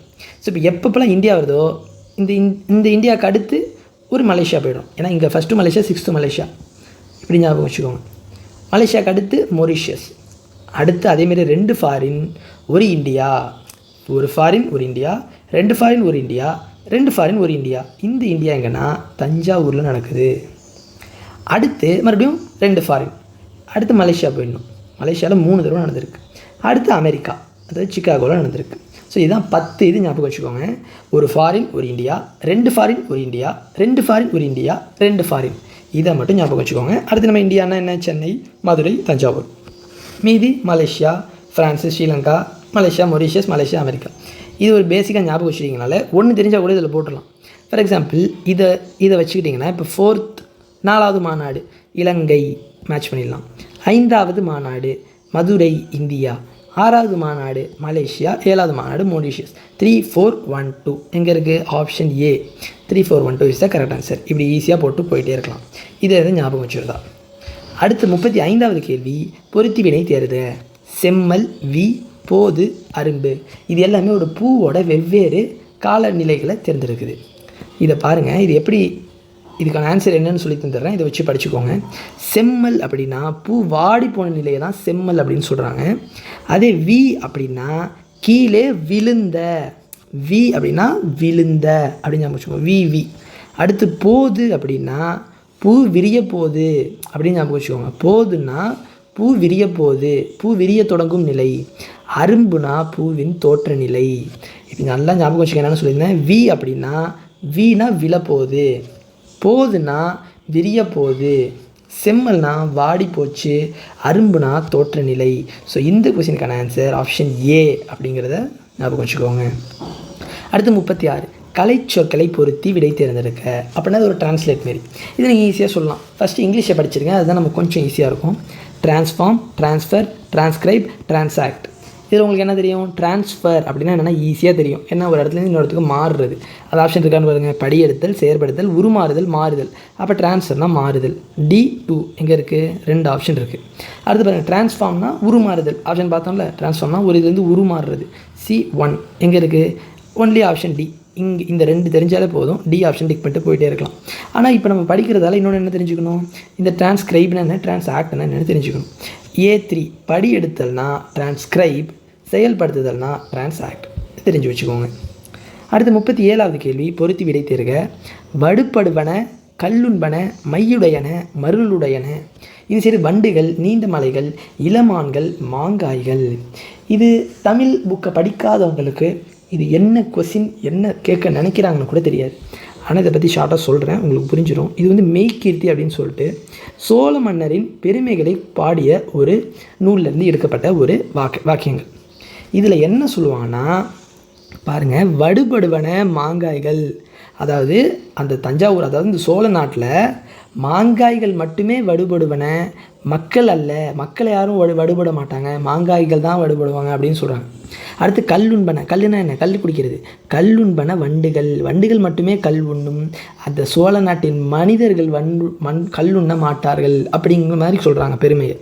ஸோ இப்போ எப்பப்பெல்லாம் இந்தியா வருதோ இந்த இந்தியாவுக்கு அடுத்து ஒரு மலேசியா போய்டும். ஏன்னா இங்கே ஃபஸ்ட்டு மலேசியா, 6th மலேசியா. இப்படி ஞாபகம் வச்சுக்கோங்க. மலேசியாவுக்கு அடுத்து மொரீஷியஸ். அடுத்து அதேமாரி 2 ஃபாரின் ஒரு இந்தியா. ஒரு ஃபாரின் ஒரு இந்தியா, 2 ஃபாரின் ஒரு இந்தியா, 2 ஃபாரின் ஒரு இந்தியா. இந்த இந்தியா எங்கன்னா தஞ்சாவூரில் நடக்குது. அடுத்து மறுபடியும் 2 ஃபாரின். அடுத்து மலேசியா போயிடணும். மலேசியாவில் 3 தடவை நடந்திருக்கு. அடுத்து அமெரிக்கா, அதாவது சிக்காகோவில் நடந்திருக்கு. ஸோ இதுதான் 10. இது ஞாபகம் வச்சுக்கோங்க. ஒரு ஃபாரின் ஒரு இந்தியா, 2 ஃபாரின் ஒரு இந்தியா, 2 ஃபாரின் ஒரு இந்தியா, 2 ஃபாரின். இதை மட்டும் ஞாபகம் வச்சுக்கோங்க. அடுத்து நம்ம இந்தியானா என்ன, சென்னை, மதுரை, தஞ்சாவூர். மீதி Malaysia, France, Sri Lanka, Malaysia, Mauritius, Malaysia, America. இது ஒரு பேசிக்காக ஞாபகம் வச்சுக்கிங்கனால ஒன்று தெரிஞ்சால் கூட இதில் போட்டுடலாம். ஃபார் எக்ஸாம்பிள் இதை வச்சுக்கிட்டிங்கன்னா இப்போ 4வது மாநாடு இலங்கை மேட்ச் பண்ணிடலாம். 5வது மாநாடு மதுரை, இந்தியா. 6வது மாநாடு மலேசியா. 7வது மாநாடு மொரீஷியஸ். 3, 4, 1, 2 எங்கே இருக்குது, option A 3, 4, 1, 2 is the correct answer. இப்படி ஈஸியாக போட்டு போயிட்டே இருக்கலாம். இதை எதுவும் ஞாபகம் வச்சுருந்தா. அடுத்து 35வது கேள்வி, பொருத்தி வினை தேர்க. செம்மல், போது, அரும்பு. இது எல்லாமே ஒரு பூவோட வெவ்வேறு காலநிலைகளை தேர்ந்தெடுக்குது. இதை பாருங்கள். இது எப்படி, இதுக்கான ஆன்சர் என்னன்னு சொல்லி தந்துடுறேன். இதை வச்சு படிச்சுக்கோங்க. செம்மல் அப்படின்னா பூ வாடி போன நிலையை தான் செம்மல் அப்படின்னு சொல்கிறாங்க. அதே அப்படின்னா கீழே விழுந்த. அப்படின்னா விழுந்த அப்படின்னு வச்சுக்கோங்க. வி. அடுத்து போது அப்படின்னா பூ விரிய போகுது அப்படின்னு ஞாபகம் வச்சுக்கோங்க. போதுன்னா பூ விரிய போகுது, பூ விரிய தொடங்கும் நிலை. அரும்புனா பூவின் தோற்ற நிலை. இப்போ நல்லா ஞாபகம் வச்சுக்க என்னென்னு சொல்லியிருந்தேன். வி அப்படின்னா வீணா விழப்போகுது, போதுன்னா விரிய போகுது, செம்மல்னா வாடி போச்சு, அரும்புனா தோற்ற நிலை. ஸோ இந்த கொஸ்டினுக்கான ஆன்சர் ஆப்ஷன் ஏ அப்படிங்கிறத ஞாபகம் வச்சுக்கோங்க. அடுத்து 36 கலைச்சொற்களை பொருத்தி விடை தேர்ந்தெடுக்க. அப்படின்னா அது ஒரு டிரான்ஸ்லேட் மாரி. இது நீங்கள் ஈஸியாக சொல்லலாம். ஃபஸ்ட்டு இங்கிலீஷை படிச்சிருங்க, அதுதான் நமக்கு கொஞ்சம் ஈஸியாக இருக்கும். Transform, transfer, transcribe, transact. இதில் உங்களுக்கு என்ன தெரியும்? ட்ரான்ஸ்ஃபர் அப்படின்னா என்னென்னா ஈஸியாக தெரியும். என்ன ஒரு இடத்துலேருந்து இன்னொரு இடத்துக்கு மாறுறது. அது ஆப்ஷன் இருக்கான்னு பாருங்கள். படியெடுத்தல், செயற்படுத்தல், உருமாறுதல், மாறுதல். அப்போ ட்ரான்ஸ்ஃபர்னால் மாறுதல். D2 எங்கே இருக்குது? 2 ஆப்ஷன் இருக்குது. அடுத்து பாருங்கள், ட்ரான்ஸ்ஃபார்ம்னா உருமாறுதல். ஆப்ஷன் பார்த்தோம்ல, ட்ரான்ஸ்ஃபார்ம்னா ஒரு இதுலேருந்து உருமாறுறது. C1 எங்கே இருக்குது? Only option D. இங்கே இந்த 2 தெரிஞ்சாலே போதும். டி ஆப்ஷன் டிக் பண்ணிட்டு போயிட்டே இருக்கலாம். ஆனால் இப்போ நம்ம படிக்கிறதால இன்னொன்று என்ன தெரிஞ்சுக்கணும்? இந்த ட்ரான்ஸ்கிரைப்னா என்ன, ட்ரான்ஸ்ஆக்ட்னா என்னென்னு தெரிஞ்சுக்கணும். A3 படி எடுத்தல்னா ட்ரான்ஸ்கிரைப், செயல்படுத்துதல்னா ட்ரான்ஸ்ஆக்ட். தெரிஞ்சு வச்சுக்கோங்க. அடுத்து 37வது கேள்வி பொருத்தி விடை தேர்க. வடுப்படுவன, கல்லுண்பன, மையுடையன, மருளுடையன. இது சரி. வண்டுகள், நீண்ட மலைகள், இளமான்கள், மாங்காய்கள். இது தமிழ் புக்கை படிக்காதவங்களுக்கு இது என்ன கொஸ்டின், என்ன கேட்க நினைக்கிறாங்கன்னு கூட தெரியாது. ஆனால் இதை பற்றி ஷார்ட்டாக சொல்கிறேன், உங்களுக்கு புரிஞ்சிடும். இது வந்து மெய்கீர்த்தி அப்படின்னு சொல்லிட்டு சோழ மன்னரின் பெருமைகளை பாடிய ஒரு நூல்லேருந்து எடுக்கப்பட்ட ஒரு வாக்கியங்கள். இதில் என்ன சொல்லுவாங்கன்னா பாருங்கள், வடுபடுவன மாங்காய்கள். அதாவது அந்த தஞ்சாவூர், அதாவது இந்த சோழ நாட்டில் மாங்காய்கள் மட்டுமே வடுபடுவன, மக்கள் அல்ல. மக்களை யாரும் வடுபட மாட்டாங்க, மாங்காய்கள் தான் வடுபடுவாங்க அப்படின்னு சொல்கிறாங்க. அடுத்து கல்லுண்பன. கல்லுனா என்ன? கல் குடிக்கிறது. கல்லுண்பன வண்டுகள். வண்டுகள் மட்டுமே கல் உண்ணும். அந்த சோழ நாட்டின் மனிதர்கள் கல்லுண்ண மாட்டார்கள் அப்படிங்கிற மாதிரி சொல்கிறாங்க பெருமையை.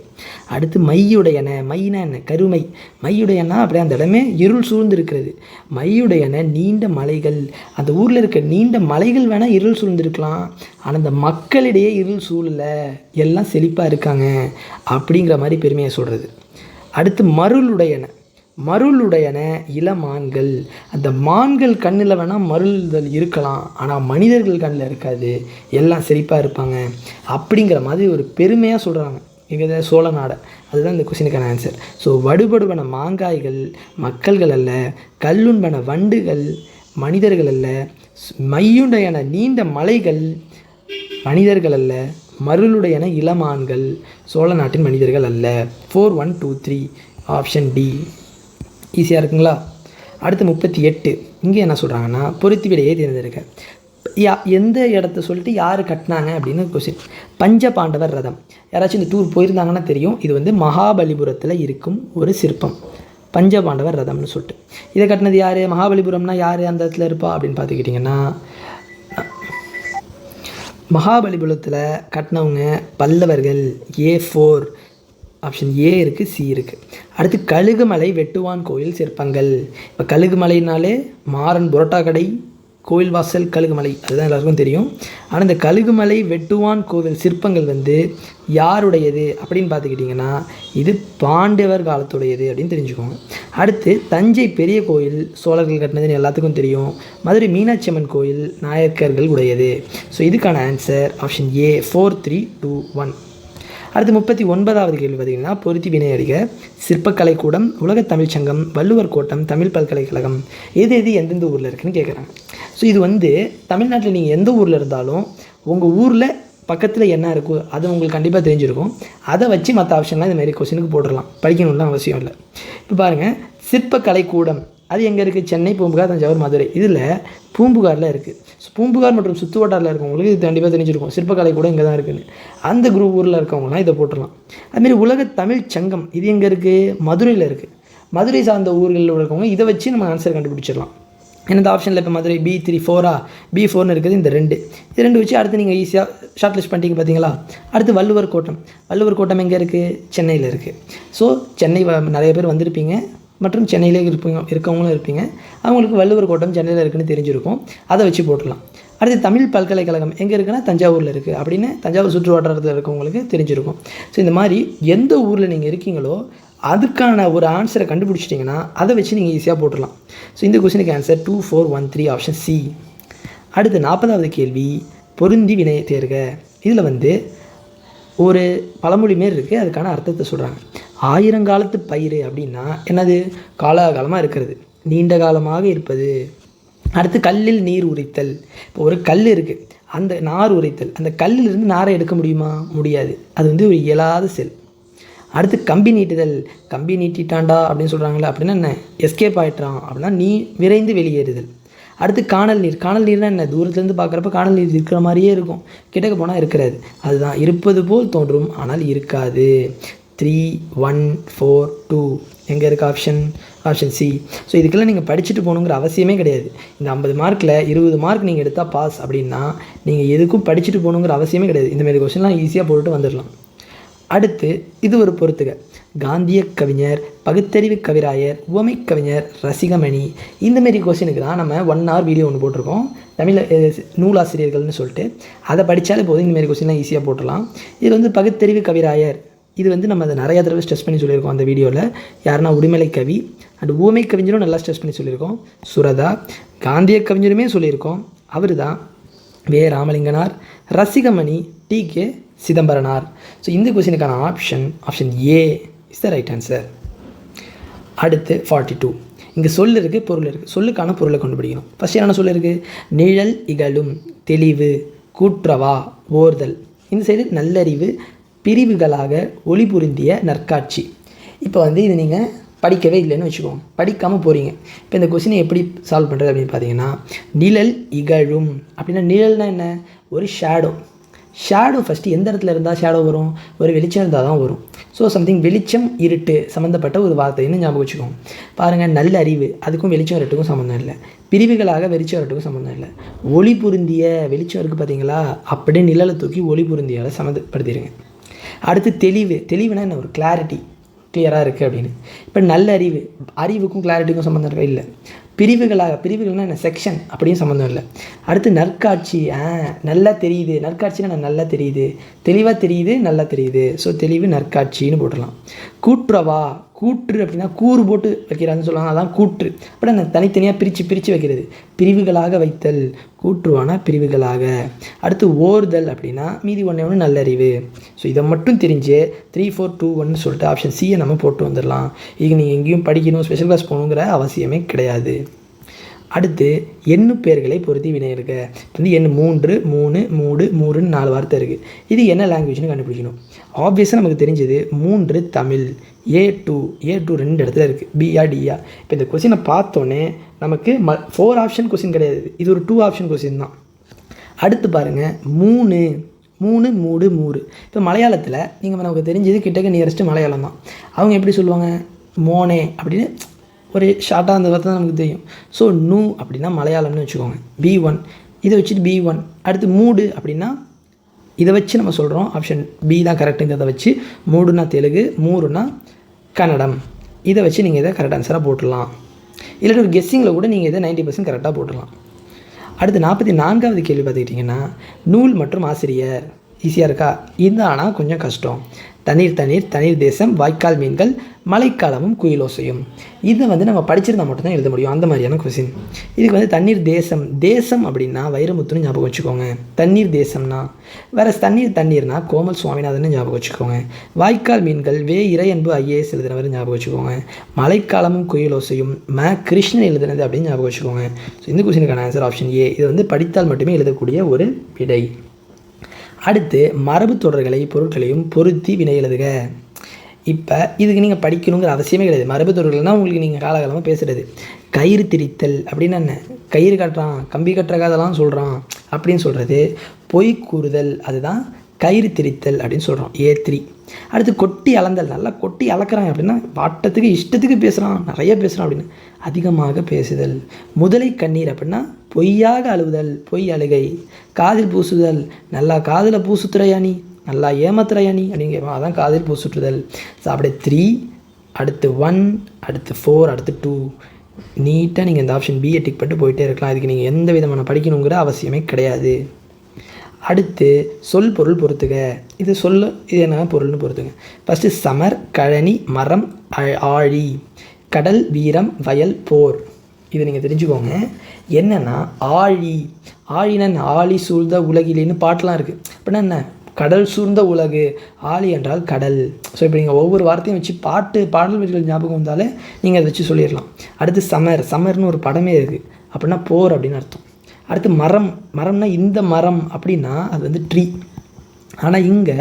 அடுத்து மையுடையன. மைனா என்ன? கருமை. மையுடையனா அப்படியே அந்த இடமே இருள் சூழ்ந்து இருக்கிறது. மையுடையன நீண்ட மலைகள். அந்த ஊரில் இருக்க நீண்ட மலைகள் வேணால் இருள் சூழ்ந்துருக்கலாம், ஆனால் அந்த மக்களிடையே இருள் சூழலை, எல்லாம் செழிப்பாக இருக்காங்க அப்படிங்கிற மாதிரி பெருமையை சொல்கிறது. அடுத்து மருளுடையன. மருளுடையன இளமான்கள். அந்த மான்கள் கண்ணில் வேணால் மருள்தல் இருக்கலாம், ஆனால் மனிதர்கள் கண்ணில் இருக்காது, எல்லாம் செழிப்பாக இருப்பாங்க அப்படிங்கிற மாதிரி ஒரு பெருமையாக சொல்கிறாங்க எங்கே? சோழ நாடை. அதுதான் இந்த கொஸ்டினுக்கான ஆன்சர். ஸோ வடுபடுவன மாங்காய்கள், மக்கள்கள் அல்ல. கல்லுண்பன வண்டுகள், மனிதர்கள் அல்ல. மையுடையன நீண்ட மலைகள், மனிதர்கள் அல்ல. மருளுடையன இளமான்கள், சோழ நாட்டின் மனிதர்கள் அல்ல. 4 1 2 3 ஆப்ஷன் டி. ஈஸியாக இருக்குங்களா? அடுத்து 38. இங்கே என்ன சொல்கிறாங்கன்னா பொருத்தி விடையை தேர்ந்தெடுக்க. எந்த இடத்த சொல்லிட்டு யார் கட்டினாங்க அப்படின்னு கொஸ்டின். பஞ்சபாண்டவர் ரதம். யாராச்சும் இந்த டூர் போயிருந்தாங்கன்னா தெரியும். இது வந்து மகாபலிபுரத்தில் இருக்கும் ஒரு சிற்பம், பஞ்சபாண்டவர் ரதம்னு சொல்லிட்டு. இதை கட்டினது யார்? மகாபலிபுரம்னா யார் அந்த இடத்துல இருப்பா அப்படின்னு பார்த்துக்கிட்டிங்கன்னா, மகாபலிபுரத்தில் கட்டினவங்க பல்லவர்கள். A4 ஆப்ஷன் ஏ இருக்குது, சி இருக்குது. அடுத்து கழுகுமலை வெட்டுவான் கோயில் சிற்பங்கள். இப்போ கழுகுமலைனாலே மாறன் புரோட்டா கடை, கோயில் வாசல், கழுகுமலை, அதுதான் எல்லாருக்கும் தெரியும். ஆனால் இந்த கழுகுமலை வெட்டுவான் கோவில் சிற்பங்கள் வந்து யாருடையது அப்படின்னு பார்த்துக்கிட்டிங்கன்னா இது பாண்டவர் காலத்துடையது அப்படின்னு தெரிஞ்சுக்கோங்க. அடுத்து தஞ்சை பெரிய கோயில் சோழர்கள் கட்டினதுன்னு எல்லாத்துக்கும் தெரியும். மதுரை மீனாட்சி அம்மன் கோயில் நாயக்கர்கள் உடையது. ஸோ இதுக்கான ஆன்சர் ஆப்ஷன் ஏ 4 3 2 1. அடுத்து 39வது கேள்வி பார்த்திங்கன்னா பொருத்தி வினை அறிக. சிற்பக்கலை கூடம், உலகத் தமிழ் சங்கம், வள்ளுவர் கோட்டம், தமிழ் பல்கலைக்கழகம். எது எந்தெந்த ஊரில் இருக்குதுன்னு கேட்குறாங்க. ஸோ இது வந்து தமிழ்நாட்டில் நீங்கள் எந்த ஊரில் இருந்தாலும் உங்கள் ஊரில் பக்கத்தில் என்ன இருக்கோ அது உங்களுக்கு கண்டிப்பாக தெரிஞ்சிருக்கும். அதை வச்சு மற்ற ஆப்ஷன்லாம் இந்த மாதிரி கொஸ்டினுக்கு போட்டுடலாம், படிக்கணும்லாம் அவசியம் இல்லை. இப்போ பாருங்கள், சிற்பக்கலை கூடம் அது எங்கே இருக்குது? சென்னை, பூம்புகார், தஞ்சாவூர், மதுரை. இதில் பூம்புகாரில் இருக்குது. ஸோ பூம்புகார் மற்றும் சுற்று வட்டாரில் இருக்கவங்களுக்கு இது கண்டிப்பாக தெரிஞ்சிருக்கும், சிற்பக்கலை கூட இங்கே தான் இருக்குதுன்னு. அந்த குரூப் ஊரில் இருக்கவங்களாம் இதை போட்டுடலாம். அதுமாரி உலக தமிழ் சங்கம் இது எங்கே இருக்குது? மதுரையில் இருக்குது. மதுரை சார்ந்த ஊர்களில் இருக்கவங்க இதை வச்சு நம்ம ஆன்சர் கண்டுபிடிச்சிடலாம். இந்த ஆப்ஷனில் இப்போ மதுரை B3 4 B4ன்னு இருக்குது. இந்த இது ரெண்டு வச்சு அடுத்து நீங்கள் ஈஸியாக ஷார்ட் லிஸ்ட் பண்ணிட்டீங்க பார்த்தீங்களா? அடுத்து வள்ளுவர் கோட்டம். வள்ளுவர் கோட்டம் எங்கே இருக்குது? சென்னையில் இருக்குது. ஸோ சென்னை நிறைய பேர் வந்திருப்பீங்க மற்றும் சென்னையிலே இருக்கவங்களும் இருப்பீங்க. அவங்களுக்கு வள்ளுவர் கோட்டம் சென்னையில் இருக்குதுன்னு தெரிஞ்சிருக்கும். அதை வச்சு போட்டுடலாம். அடுத்து தமிழ் பல்கலைக்கழகம் எங்கே இருக்குன்னா தஞ்சாவூரில் இருக்குது அப்படின்னு தஞ்சாவூர் சுற்று வட்டாரத்தில் இருக்கவங்களுக்கு தெரிஞ்சிருக்கும். ஸோ இந்த மாதிரி எந்த ஊரில் நீங்கள் இருக்கீங்களோ அதுக்கான ஒரு ஆன்சரை கண்டுபிடிச்சிட்டிங்கன்னா அதை வச்சு நீங்கள் ஈஸியாக போட்டுடலாம். ஸோ இந்த கொஸ்டினுக்கு ஆன்சர் 2 4 1 3 ஆப்ஷன் சி. அடுத்து 40வது கேள்வி, பொருந்தி வினை தேர்க. இதில் வந்து ஒரு பழமொழி மாரி இருக்குது, அதுக்கான அர்த்தத்தை சொல்கிறாங்க. ஆயிரங்காலத்து பயிர் அப்படின்னா என்னது? காலாகாலமாக இருக்கிறது, நீண்ட காலமாக இருப்பது. அடுத்து கல்லில் நீர் உரைத்தல். இப்போ ஒரு கல் இருக்குது, அந்த நார் உரைத்தல், அந்த கல்லிலிருந்து நாரை எடுக்க முடியுமா? முடியாது, அது வந்து ஒரு இயலாத செல். அடுத்து கம்பி நீட்டுதல். கம்பி நீட்டிட்டாண்டா அப்படின்னு சொல்கிறாங்களே, அப்படின்னா என்ன? எஸ்கேப் ஆகிட்டான் அப்படின்னா நீ விரைந்து வெளியேறுதல். அடுத்து காணல் நீர். காணல் நீர்னால் என்ன? தூரத்துலேருந்து பார்க்குறப்ப காணல் நீர் இருக்கிற மாதிரியே இருக்கும், கிட்டக்க போனால் இருக்கிறது. அதுதான் இருப்பது போல் தோன்றும் ஆனால் இருக்காது. 3, 1, 4, 2 எங்கே இருக்குது ஆப்ஷன்? Option C. ஸோ இதுக்கெல்லாம் நீங்கள் படிச்சுட்டு போகணுங்கிற அவசியமே கிடையாது. இந்த 50 மார்க்கில் 20 மார்க் நீங்கள் எடுத்தால் பாஸ் அப்படின்னா நீங்கள் எதுக்கும் படிச்சுட்டு போகணுங்கிற அவசியமே கிடையாது. இந்தமாரி கொஸ்டின்லாம் ஈஸியாக போட்டுட்டு வந்துடலாம். அடுத்து இது ஒரு பொறுத்துக. காந்திய கவிஞர், பகுத்தறிவு கவிராயர், உவமை கவிஞர், ரசிகமணி. இந்தமாரி கொஸ்டினுக்கு தான் நம்ம 1 hour வீடியோ ஒன்று போட்டிருக்கோம், தமிழ் நூலாசிரியர்கள்னு சொல்லிட்டு. அதை படித்தாலே போதும், இந்தமாரி கொஸ்டின்லாம் ஈஸியாக போட்டுடலாம். இதில் வந்து பகுத்தறிவு கவிராயர், இது வந்து நம்ம அதை நிறையா தடவை ஸ்ட்ரெஸ் பண்ணி சொல்லியிருக்கோம் அந்த வீடியோவில். யாருன்னா உடுமலை கவி. அண்ட் உவமை கவிஞரும் நல்லா ஸ்ட்ரெஸ் பண்ணி சொல்லியிருக்கோம், சுரதா. காந்திய கவிஞருமே சொல்லியிருக்கோம், அவர் தான் வே. ராமலிங்கனார். ரசிகமணி டி.கே. சிதம்பரனார். ஸோ இந்த கொஸ்டினுக்கான option A is the right answer. அடுத்து 42. இங்கே சொல் இருக்குது, பொருள் இருக்குது. சொல்லுக்கான பொருளை கண்டுபிடிக்கணும். ஃபஸ்ட் என்ன சொல் இருக்குது? நிழல் இகழும், தெளிவு, கூற்றவா, ஓர்தல். இந்த சைடு நல்லறிவு, பிரிவுகளாக ஒளி புரிந்திய நற்காட்சி. இப்போ வந்து இது நீங்கள் படிக்கவே இல்லைன்னு வச்சுக்கோங்க, படிக்காமல் போகிறீங்க. இப்போ இந்த கொஸ்டினை எப்படி சால்வ் பண்ணுறது அப்படின்னு பார்த்தீங்கன்னா, நிழல் இகழும் அப்படின்னா நிழல்னா என்ன? ஒரு ஷேடோ. ஷேடோ ஃபஸ்ட்டு எந்த இடத்துல இருந்தால் ஷேடோ வரும்? ஒரு வெளிச்சம் இருந்தால் தான் வரும். ஸோ சம்திங் வெளிச்சம் இருட்டு சம்மந்தப்பட்ட ஒரு வார்த்தைன்னு ஞாபகம் வச்சுக்கோங்க. பாருங்கள், நல்ல அறிவு, அதுக்கும் வெளிச்சம் இருட்டுக்கும் சம்மந்தம் இல்லை. பிரிவுகளாக வெளிச்சம் இருட்டுக்கும் சம்மந்தம் இல்லை. ஒளி புரிந்திய, வெளிச்சம் இருக்குது பார்த்தீங்களா, அப்படியே நிழலை தூக்கி ஒளி புரிந்தியால் சம்மந்தப்படுத்திடுங்க. அடுத்து தெளிவு. தெளிவுனா என்ன? ஒரு கிளாரிட்டி, கிளியராக இருக்குது அப்படின்னு. இப்போ நல்ல அறிவு, அறிவுக்கும் கிளாரிட்டிக்கும் சம்மந்தம் இருக்கா? இல்லை. பிரிவுகள்னால் என்ன? செக்ஷன், அப்படியும் சம்மந்தம் இல்லை. அடுத்து நற்காட்சி. நல்லா தெரியுது. நற்காட்சினா நல்லா தெரியுது, தெளிவாக தெரியுது, நல்லா தெரியுது. ஸோ தெளிவு நற்காட்சின்னு போட்டுடலாம். கூற்றவா. கூற்று அப்படின்னா கூறு போட்டு வைக்கிறான்னு சொல்லுவாங்க, அதான் கூற்று. அப்படி நான் தனித்தனியாக பிரித்து வைக்கிறது. பிரிவுகளாக வைத்தல், கூற்றுவானா பிரிவுகளாக. அடுத்து ஓர்தல் அப்படின்னா மீதி ஒன்று நல்லறிவு. ஸோ இதை மட்டும் தெரிஞ்சு 3, 4, 2, 1 சொல்லிட்டு ஆப்ஷன் சியை நம்ம போட்டு வந்துடலாம். இதுக்கு நீங்கள் எங்கேயும் படிக்கணும், ஸ்பெஷல் கிளாஸ் போகணுங்கிற அவசியமே கிடையாது. அடுத்து எண்ணு பெயர்களை பொருத்தி வினை இருக்க. வந்து எண் 3, 3, 3, 4 வார்த்தை இருக்குது. இது என்ன லாங்குவேஜ்னு கண்டுபிடிக்கணும். ஆப்வியஸாக நமக்கு தெரிஞ்சது 3 தமிழ், A2 2 இடத்துல இருக்குது, பிஆ டிஆ. இப்போ இந்த கொஸ்டினை பார்த்தோன்னே நமக்கு 4 ஆப்ஷன் கொஸ்டின் கிடையாது, இது ஒரு 2 ஆப்ஷன் கொஸ்டின் தான். அடுத்து பாருங்கள், 3 3. இப்போ மலையாளத்தில் நீங்கள் நமக்கு தெரிஞ்சது கிட்டக்க நியரஸ்ட்டு மலையாளம் தான். அவங்க எப்படி சொல்லுவாங்க? மோனே அப்படின்னு ஒரு ஷார்ட்டாக அந்த வார்த்தை தான் நமக்கு தெரியும். ஸோ நூ அப்படின்னா மலையாளம்னு வச்சுக்கோங்க, B1. இதை வச்சுட்டு B1. அடுத்து மூடு அப்படின்னா இதை வச்சு நம்ம சொல்கிறோம், ஆப்ஷன் பி தான் கரெக்டுங்கிறத வச்சு. மூடுனா தெலுங்கு, மூருனா கன்னடம். இதை வச்சு நீங்கள் இதை கரெக்ட் ஆன்சராக போட்டுடலாம். இல்லாட்டி ஒரு கெஸ்ஸிங்கில் கூட நீங்கள் இதை 90% கரெக்டாக போட்டுடலாம். அடுத்து 44வது கேள்வி பார்த்துக்கிட்டிங்கன்னா, நூல் மற்றும் ஆசிரியர். ஈஸியாக இருக்கா? இது ஆனால் கொஞ்சம் கஷ்டம். தண்ணீர் தேசம், வாய்க்கால் மீன்கள், மழைக்காலமும் குயிலோசையும். இதை வந்து நம்ம படிச்சிருந்தா மட்டும்தான் எழுத முடியும், அந்த மாதிரியான கொஸ்டின். இதுக்கு வந்து தண்ணீர் தேசம் அப்படின்னா வைரமுத்துன்னு ஞாபகம் வச்சுக்கோங்க. தண்ணீர் தேசம்னா வேறு, தண்ணீர்னா கோமல் சுவாமிநாதன் ஞாபகம் வச்சுக்கோங்க. வாய்க்கால் மீன்கள் வே. இறையன்பு IAS எழுதுனவர் ஞாபகம் வச்சுக்கோங்க. மழைக்காலமும் குயிலோசையும் கிருஷ்ணன் எழுதுனது அப்படின்னு ஞாபகம் வச்சுக்கோங்க. ஸோ இந்த கொஸ்டினுக்கான ஆன்சர் ஆப்ஷன் ஏ. இது வந்து படித்தால் மட்டுமே எழுதக்கூடிய ஒரு விடை. அடுத்து மரபு தொடர்களை பொருட்களையும் பொருத்தி வினை எழுதுக. இப்போ இதுக்கு நீங்கள் படிக்கணுங்கிற அவசியமே கிடையாது. மரபு தொடர்கள்னால் உங்களுக்கு நீங்கள் காலகாலமாக பேசுகிறது. கயிறு திரித்தல் அப்படின்னா என்ன? கயிறு கட்டுறான், கம்பி கட்டுற கதெல்லாம் சொல்கிறான் அப்படின்னு சொல்கிறது. பொய் கூறுதல், அதுதான் கயிறு திரித்தல் அப்படின்னு சொல்கிறோம், A3. அடுத்து கொட்டி அளந்தல். நல்லா கொட்டி அளக்குறாங்க அப்படின்னா வாட்டத்துக்கு இஷ்டத்துக்கு பேசுகிறான், நிறைய பேசுகிறான் அப்படின்னு அதிகமாக பேசுதல். முதலை கண்ணீர் அப்படின்னா பொய்யாக அழுவுதல், பொய் அழுகை. காதில் பூசுதல், நல்லா காதில் பூசுத்துறையா நீ, நல்லா ஏமாத்துறையா நீ அப்படிங்கிற, அதான் காதில் பூசுற்றுதல். ஸோ அப்படியே 3, அடுத்து 1, அடுத்து 4, அடுத்து 2. நீட்டாக நீங்கள் இந்த ஆப்ஷன் பியை டிக் பண்ணிட்டு போயிட்டே இருக்கலாம். இதுக்கு நீங்கள் எந்த விதமான படிக்கணுங்கிற அவசியமே கிடையாது. அடுத்து சொல் பொருள் பொறுத்துக. இது என்ன பொருள்னு பொறுத்துங்க. ஃபஸ்ட்டு சமர், கழனி, மரம், ஆழி, கடல், வீரம், வயல், போர். இதை நீங்கள் தெரிஞ்சுக்கோங்க. என்னென்னா ஆழினா ஆழி சூழ்ந்த உலகிலேன்னு பாட்டெலாம் இருக்குது. அப்படின்னா என்ன, கடல் சூழ்ந்த உலகு, ஆழி என்றால் கடல். ஸோ இப்போ நீங்கள் ஒவ்வொரு வார்த்தையும் வச்சு பாடல் வரிகள் ஞாபகம் வந்தாலே நீங்கள் அதை வச்சு சொல்லிடலாம். அடுத்து சமர்னு ஒரு படமே இருக்குது. அப்படின்னா போர் அப்படின்னு அர்த்தம். அடுத்து மரம்னா இந்த மரம் அப்படின்னா அது வந்து ட்ரீ. ஆனால் இங்கே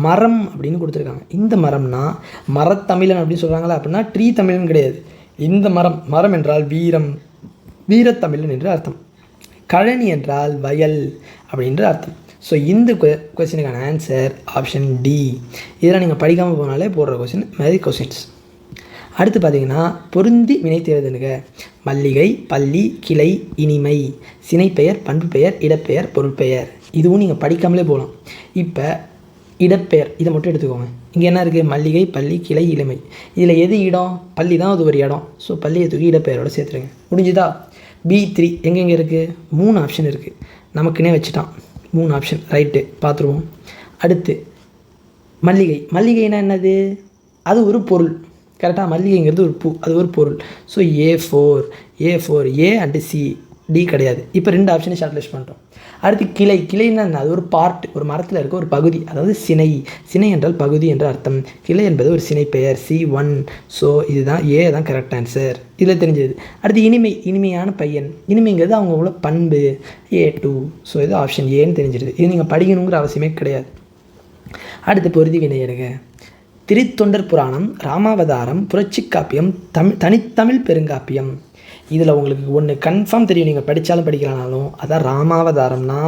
மரம் அப்படின்னு கொடுத்துருக்காங்க. இந்த மரம்னா மரத்தமிழன் அப்படின்னு சொல்கிறாங்களா, அப்படின்னா ட்ரீ தமிழன் கிடையாது. இந்த மரம் என்றால் வீரத்தமிழன் என்று அர்த்தம். கழனி என்றால் வயல் அப்படின்ற அர்த்தம். ஸோ இந்த கொஸ்டினுக்கான ஆன்சர் ஆப்ஷன் டி. இதெல்லாம் நீங்கள் படிக்காமல் போனாலே போடுற கொஸ்டின்ஸ். அடுத்து பார்த்தீங்கன்னா பொருந்தி வினை தேர்தலுங்க. மல்லிகை, பள்ளி, கிளை, இனிமை, சினைப்பெயர், பண்பு பெயர், இடப்பெயர், பொருட்பெயர். இதுவும் நீங்கள் படிக்காமலே போகலாம். இப்போ இடப்பெயர் இதை மட்டும் எடுத்துக்கோங்க. இங்கே என்ன இருக்குது, மல்லிகை, பள்ளி, கிளை, இளமை. இதில் எது இடம், பள்ளி தான் அது ஒரு இடம். ஸோ பள்ளியை தூக்கி இடப்பெயரோடு சேர்த்துருங்க. முடிஞ்சுதா? B3 எங்கெங்கே இருக்குது, 3 ஆப்ஷன் இருக்குது. நமக்குன்னே வச்சுட்டான் 3 ஆப்ஷன். ரைட்டு, பார்த்துருவோம். அடுத்து மல்லிகைனா என்னது, அது ஒரு பொருள். கரெக்டாக, மல்லிகைங்கிறது ஒரு பூ, அது ஒரு பொருள். So A4 A and C, D கிடையாது. இப்போ 2 ஆப்ஷனை ஷார்ட் லிஸ்ட் பண்ணுறோம். அடுத்து கிளைன்னா என்ன, அது ஒரு பார்ட், ஒரு மரத்தில் இருக்க ஒரு பகுதி, அதாவது சினை என்றால் பகுதி என்ற அர்த்தம். கிளை என்பது ஒரு சினை பெயர், C1. ஸோ இதுதான் A தான் கரெக்ட் ஆன்சர். இதில் தெரிஞ்சது. அடுத்து இனிமையான பையன், இனிமைங்கிறது அவங்களோட பண்பு, A2. ஸோ இது ஆப்ஷன் ஏன்னு தெரிஞ்சிருது. இது நீங்கள் படிக்கணுங்கிற அவசியமே கிடையாது. அடுத்து பொருதி வினை எடுங்க. திருத்தொண்டர் புராணம், ராமாவதாரம், புரட்சி காப்பியம், தனித்தமிழ் பெருங்காப்பியம். இதில் உங்களுக்கு ஒன்று கன்ஃபார்ம் தெரியும், நீங்கள் படித்தாலும் படிக்கலானாலும். அதான் ராமாவதாரம்னா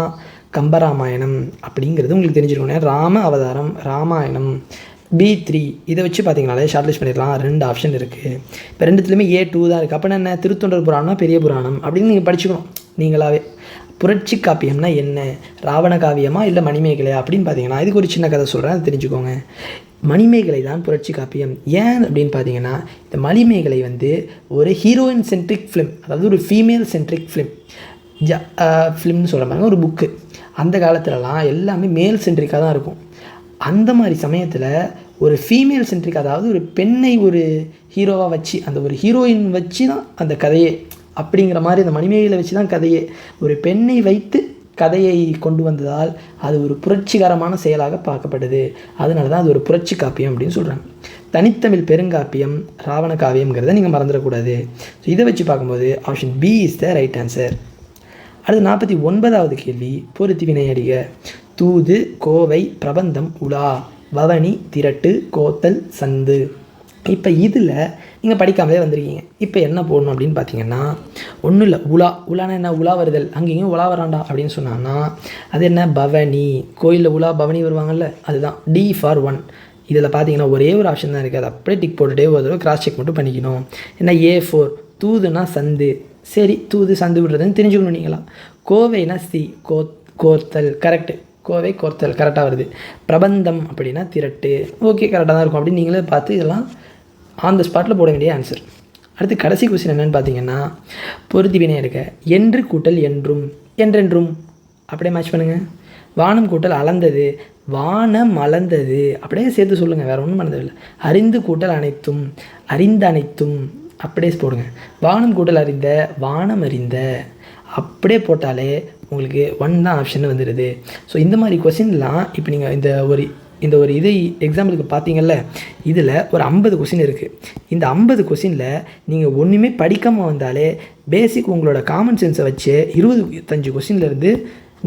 கம்பராமாயணம் அப்படிங்கிறது உங்களுக்கு தெரிஞ்சிருக்கணும். ராம அவதாரம் ராமாயணம். B3 இதை வச்சு பார்த்தீங்கனாலே ஷார்ட்லிஸ்ட் பண்ணிடலாம். 2 ஆப்ஷன் இருக்குது. இப்போ 2த்துலேயுமே A2 தான் இருக்குது. அப்போ என்ன, திருத்தொண்டர் புராணம்னா பெரிய புராணம் அப்படின்னு நீங்கள் படிச்சுக்கணும் நீங்களாவே. புரட்சி காப்பியம்னா என்ன, ராவண காவியமா இல்லை மணிமேகலையா அப்படின்னு பார்த்தீங்கன்னா இதுக்கு ஒரு சின்ன கதை சொல்கிறேன், அது தெரிஞ்சுக்கோங்க. மணிமேகலை தான் புரட்சி காப்பியம். ஏன் அப்படின்னு பார்த்தீங்கன்னா, இந்த மணிமேகலை வந்து ஒரு ஹீரோயின் சென்ட்ரிக் ஃபிலிம், அதாவது ஒரு ஃபீமேல் சென்ட்ரிக் ஃபிலிம்னு சொல்கிற மாதிரி ஒரு புக்கு. அந்த காலத்துலலாம் எல்லாமே மேல் சென்ட்ரிக்காக தான் இருக்கும். அந்த மாதிரி சமயத்தில் ஒரு ஃபீமேல் சென்ட்ரிக், அதாவது ஒரு பெண்ணை ஒரு ஹீரோவாக வச்சு, அந்த ஒரு ஹீரோயின் வச்சு தான் அந்த கதையே அப்படிங்கிற மாதிரி அந்த மணிமேகலை வச்சு தான் கதையே. ஒரு பெண்ணை வைத்து கதையை கொண்டு வந்ததால் அது ஒரு புரட்சிகரமான செயலாக பார்க்கப்படுது. அதனால தான் அது ஒரு புரட்சி காப்பியம் அப்படின்னு சொல்கிறாங்க. தனித்தமிழ் பெருங்காப்பியம் ராவண காவியம்ங்கிறத நீங்கள் மறந்துடக்கூடாது. ஸோ இதை வச்சு பார்க்கும்போது option B is the right answer. அடுத்து 49வது கேள்வி, பொருத்தி வினை அடிக. தூது, கோவை, பிரபந்தம், உலா, பவனி, திரட்டு, கோத்தல், சந்து. இப்போ இதில் நீங்கள் படிக்காமலே வந்திருக்கீங்க. இப்போ என்ன போடணும் அப்படின்னு பார்த்தீங்கன்னா, ஒன்றும் இல்லை, உலானா என்ன, உலா வருதல், அங்கேயும் உலா வராண்டா அப்படின்னு சொன்னாங்கன்னா அது என்ன, பவனி. கோயிலில் உலா பவனி வருவாங்கள்ல, அதுதான். D for 1. இதில் பார்த்தீங்கன்னா ஒரே ஒரு ஆப்ஷன் தான் இருக்குது. அது அப்படியே டிக் போட்டுகிட்டே ஒரு தடவை கிராஸ் செக் மட்டும் பண்ணிக்கணும். என்ன, A4 தூதுனா சந்து. சரி, தூது சந்து விடுறதுன்னு தெரிஞ்சுக்கணும் நீங்களா. கோவைனா C கோர்த்தல். கரெக்டு, கோவை கோர்த்தல் கரெக்டாக வருது. பிரபந்தம் அப்படின்னா திரட்டு. ஓகே, கரெக்டாக தான் இருக்கும் அப்படின்னு நீங்களே பார்த்து இதெல்லாம் ஆன் த ஸ்பாட்டில் போட வேண்டிய ஆன்சர். அடுத்து கடைசி கொஸ்டின் என்னென்னு பார்த்தீங்கன்னா, பொருத்தி வினை எடுக்க. என்று கூட்டல் என்றும், என்றென்றும் அப்படியே மேட்ச் பண்ணுங்கள். வானம் கூட்டல் அளந்தது, வானம் அளந்தது அப்படியே சேர்த்து சொல்லுங்கள், வேறு ஒன்றும் பண்ணதில்லை. அறிந்து கூட்டல் அனைத்தும், அறிந்த அனைத்தும் அப்படியே போடுங்க. வானம் கூட்டல் அறிந்த, வானம் அறிந்த அப்படியே போட்டாலே உங்களுக்கு 1 தான் ஆப்ஷன் வந்துடுது. ஸோ இந்த மாதிரி கொஸ்டின்லாம் இப்போ நீங்கள் இந்த ஒரு இதை எக்ஸாம்பிளுக்கு பார்த்தீங்கல்ல, இதில் ஒரு 50 கொஸ்டின் இருக்குது. இந்த 50 கொஸ்டினில் நீங்கள் ஒன்றுமே படிக்காமல் வந்தாலே பேசிக் உங்களோட காமன் சென்ஸை வச்சு 25 கொஸ்டின்லேருந்து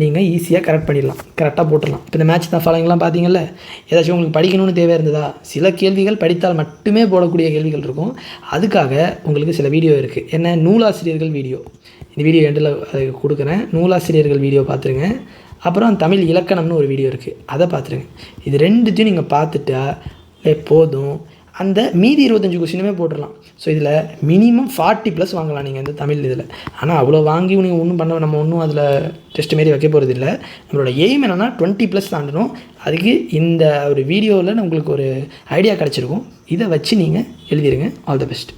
நீங்கள் ஈஸியாக கரெக்ட் பண்ணிடலாம், கரெக்டாக போட்டுடலாம். இப்போ இந்த மேட்ச் தான் ஃபாலோயிங்லாம் பார்த்தீங்கல்ல, ஏதாச்சும் உங்களுக்கு படிக்கணும்னு தேவை இருந்ததா, சில கேள்விகள் படித்தால் மட்டுமே போடக்கூடிய கேள்விகள் இருக்கும். அதுக்காக உங்களுக்கு சில வீடியோ இருக்குது. என்ன, நூலாசிரியர்கள் வீடியோ. இந்த வீடியோ எண்டில் கொடுக்குறேன். நூலாசிரியர்கள் வீடியோ பார்த்துருங்க. அப்புறம் தமிழ் இலக்கணம்னு ஒரு வீடியோ இருக்குது, அதை பார்த்துருங்க. இது 2த்தையும் நீங்கள் பார்த்துட்டா போதும், அந்த மீதி 25 கொஸ்டினுமே போட்டுடலாம். ஸோ இதில் மினிமம் 40+ வாங்கலாம் நீங்கள் இந்த தமிழ் இதில். ஆனால் அவ்வளோ வாங்கி நீங்கள் ஒன்றும் நம்ம ஒன்றும் அதில் டெஸ்ட் மாரி வைக்க போகிறது இல்லை. நம்மளோட எய்ம் என்னென்னா 20+ தாண்டணும். அதுக்கு இந்த ஒரு வீடியோவில் உங்களுக்கு ஒரு ஐடியா கிடச்சிருக்கும். இதை வச்சு நீங்கள் எழுதிடுங்க. All the best.